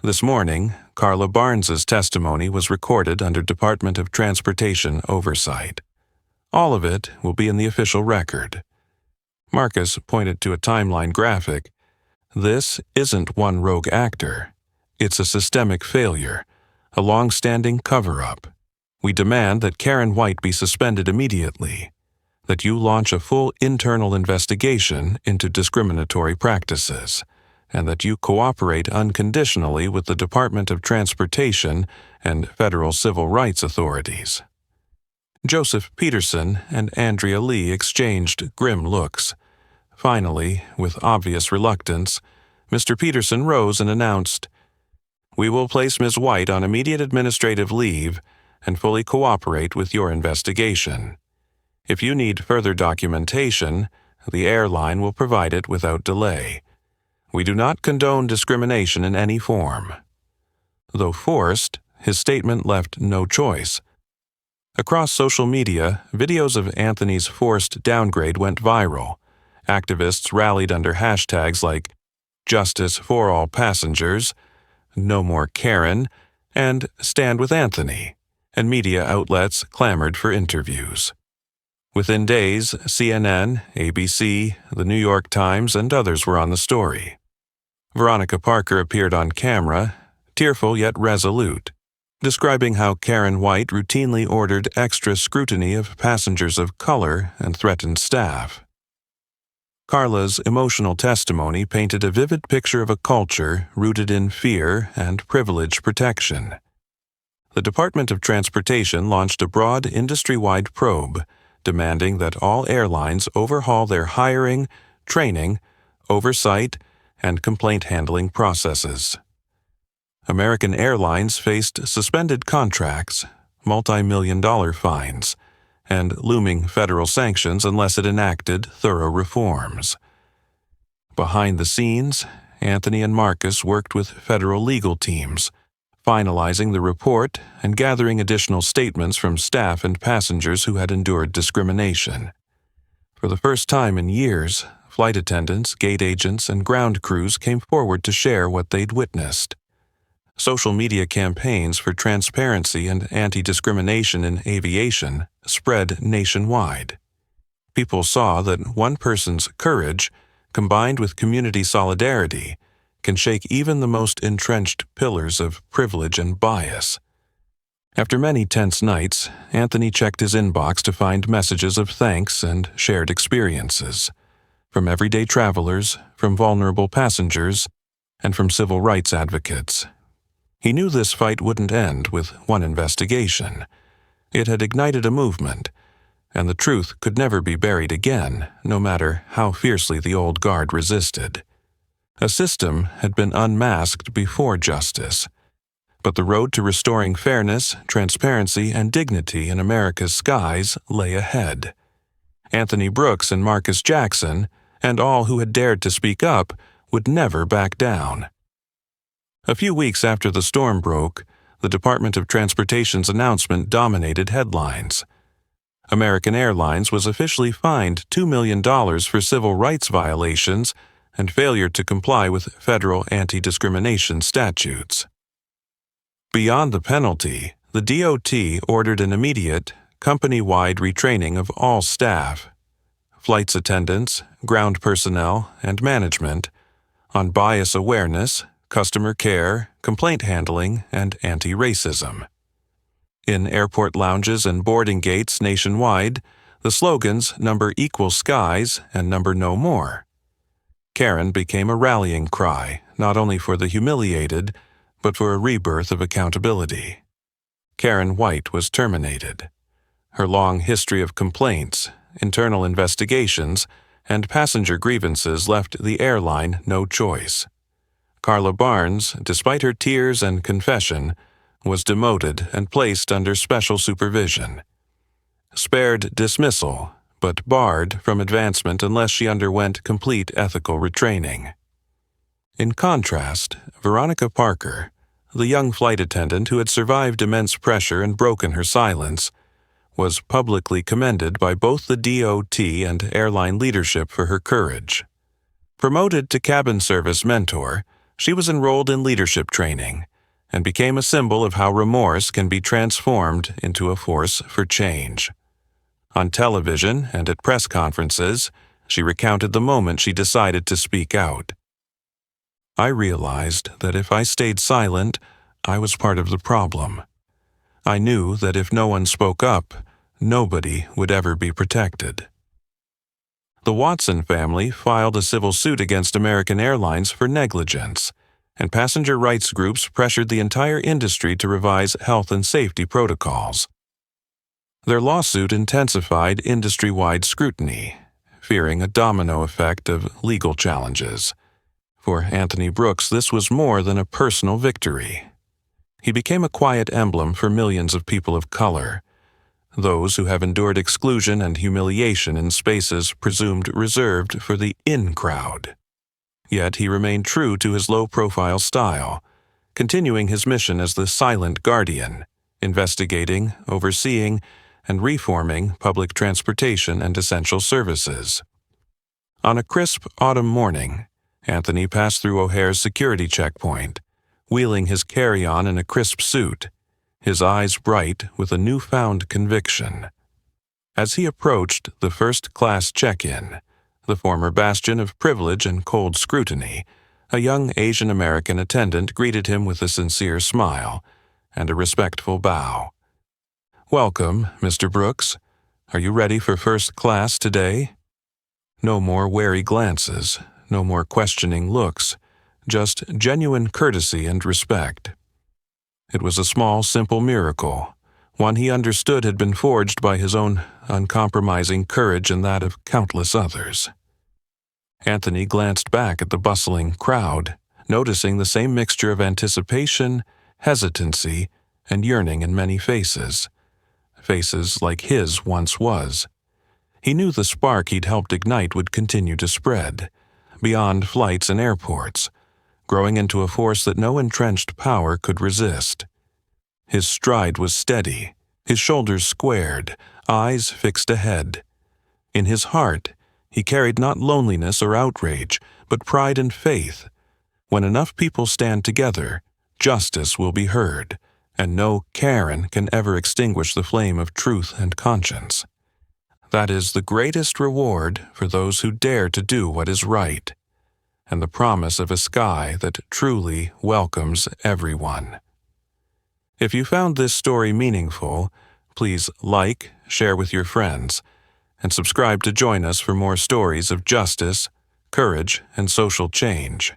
This morning, Carla Barnes's testimony was recorded under Department of Transportation oversight. All of it will be in the official record. Marcus pointed to a timeline graphic. This isn't one rogue actor. It's a systemic failure, a long-standing cover-up. We demand that Karen White be suspended immediately, that you launch a full internal investigation into discriminatory practices, and that you cooperate unconditionally with the Department of Transportation and federal civil rights authorities. Joseph Peterson and Andrea Lee exchanged grim looks. Finally, with obvious reluctance, Mr. Peterson rose and announced, "We will place Ms. White on immediate administrative leave and fully cooperate with your investigation. If you need further documentation, the airline will provide it without delay. We do not condone discrimination in any form." Though forced, his statement left no choice. Across social media, videos of Anthony's forced downgrade went viral. Activists rallied under hashtags like "Justice for All Passengers," "No More Karen," and "Stand with Anthony," and media outlets clamored for interviews. Within days, CNN, ABC, The New York Times, and others were on the story. Veronica Parker appeared on camera, tearful yet resolute, describing how Karen White routinely ordered extra scrutiny of passengers of color and threatened staff. Carla's emotional testimony painted a vivid picture of a culture rooted in fear and privilege protection. The Department of Transportation launched a broad industry-wide probe, demanding that all airlines overhaul their hiring, training, oversight, and complaint handling processes. American Airlines faced suspended contracts, multi-million-dollar fines, and looming federal sanctions unless it enacted thorough reforms. Behind the scenes, Anthony and Marcus worked with federal legal teams, finalizing the report and gathering additional statements from staff and passengers who had endured discrimination. For the first time in years, flight attendants, gate agents, and ground crews came forward to share what they'd witnessed. Social media campaigns for transparency and anti-discrimination in aviation spread nationwide. People saw that one person's courage, combined with community solidarity, can shake even the most entrenched pillars of privilege and bias. After many tense nights, Anthony checked his inbox to find messages of thanks and shared experiences, from everyday travelers, from vulnerable passengers, and from civil rights advocates. He knew this fight wouldn't end with one investigation. It had ignited a movement, and the truth could never be buried again, no matter how fiercely the old guard resisted. A system had been unmasked before justice, but the road to restoring fairness, transparency, and dignity in America's skies lay ahead. Anthony Brooks and Marcus Jackson, and all who had dared to speak up, would never back down. A few weeks after the storm broke, the Department of Transportation's announcement dominated headlines. American Airlines was officially fined $2 million for civil rights violations and failure to comply with federal anti-discrimination statutes. Beyond the penalty, the DOT ordered an immediate, company-wide retraining of all staff, flight attendants, ground personnel, and management, on bias awareness, customer care, complaint handling, and anti-racism. In airport lounges and boarding gates nationwide, the slogans "Number Equal Skies" and "Number No More." Karen became a rallying cry, not only for the humiliated, but for a rebirth of accountability. Karen White was terminated. Her long history of complaints, internal investigations, and passenger grievances left the airline no choice. Carla Barnes, despite her tears and confession, was demoted and placed under special supervision. Spared dismissal, but barred from advancement unless she underwent complete ethical retraining. In contrast, Veronica Parker, the young flight attendant who had survived immense pressure and broken her silence, was publicly commended by both the DOT and airline leadership for her courage. Promoted to cabin service mentor, she was enrolled in leadership training and became a symbol of how remorse can be transformed into a force for change. On television and at press conferences, she recounted the moment she decided to speak out. "I realized that if I stayed silent, I was part of the problem. I knew that if no one spoke up, nobody would ever be protected." The Watson family filed a civil suit against American Airlines for negligence, and passenger rights groups pressured the entire industry to revise health and safety protocols. Their lawsuit intensified industry-wide scrutiny, fearing a domino effect of legal challenges. For Anthony Brooks, this was more than a personal victory. He became a quiet emblem for millions of people of color, those who have endured exclusion and humiliation in spaces presumed reserved for the in crowd. Yet he remained true to his low-profile style, continuing his mission as the silent guardian, investigating, overseeing, and reforming public transportation and essential services. On a crisp autumn morning, Anthony passed through O'Hare's security checkpoint, wheeling his carry-on in a crisp suit, his eyes bright with a newfound conviction. As he approached the first-class check-in, the former bastion of privilege and cold scrutiny, a young Asian-American attendant greeted him with a sincere smile and a respectful bow. "Welcome, Mr. Brooks. Are you ready for first class today?" No more wary glances, no more questioning looks, just genuine courtesy and respect. It was a small, simple miracle, one he understood had been forged by his own uncompromising courage and that of countless others. Anthony glanced back at the bustling crowd, noticing the same mixture of anticipation, hesitancy, and yearning in many faces. Faces like his once was. He knew the spark he'd helped ignite would continue to spread, beyond flights and airports, growing into a force that no entrenched power could resist. His stride was steady, his shoulders squared, eyes fixed ahead. In his heart, he carried not loneliness or outrage, but pride and faith. When enough people stand together, justice will be heard, and no Karen can ever extinguish the flame of truth and conscience. That is the greatest reward for those who dare to do what is right, and the promise of a sky that truly welcomes everyone. If you found this story meaningful, please like, share with your friends, and subscribe to join us for more stories of justice, courage, and social change.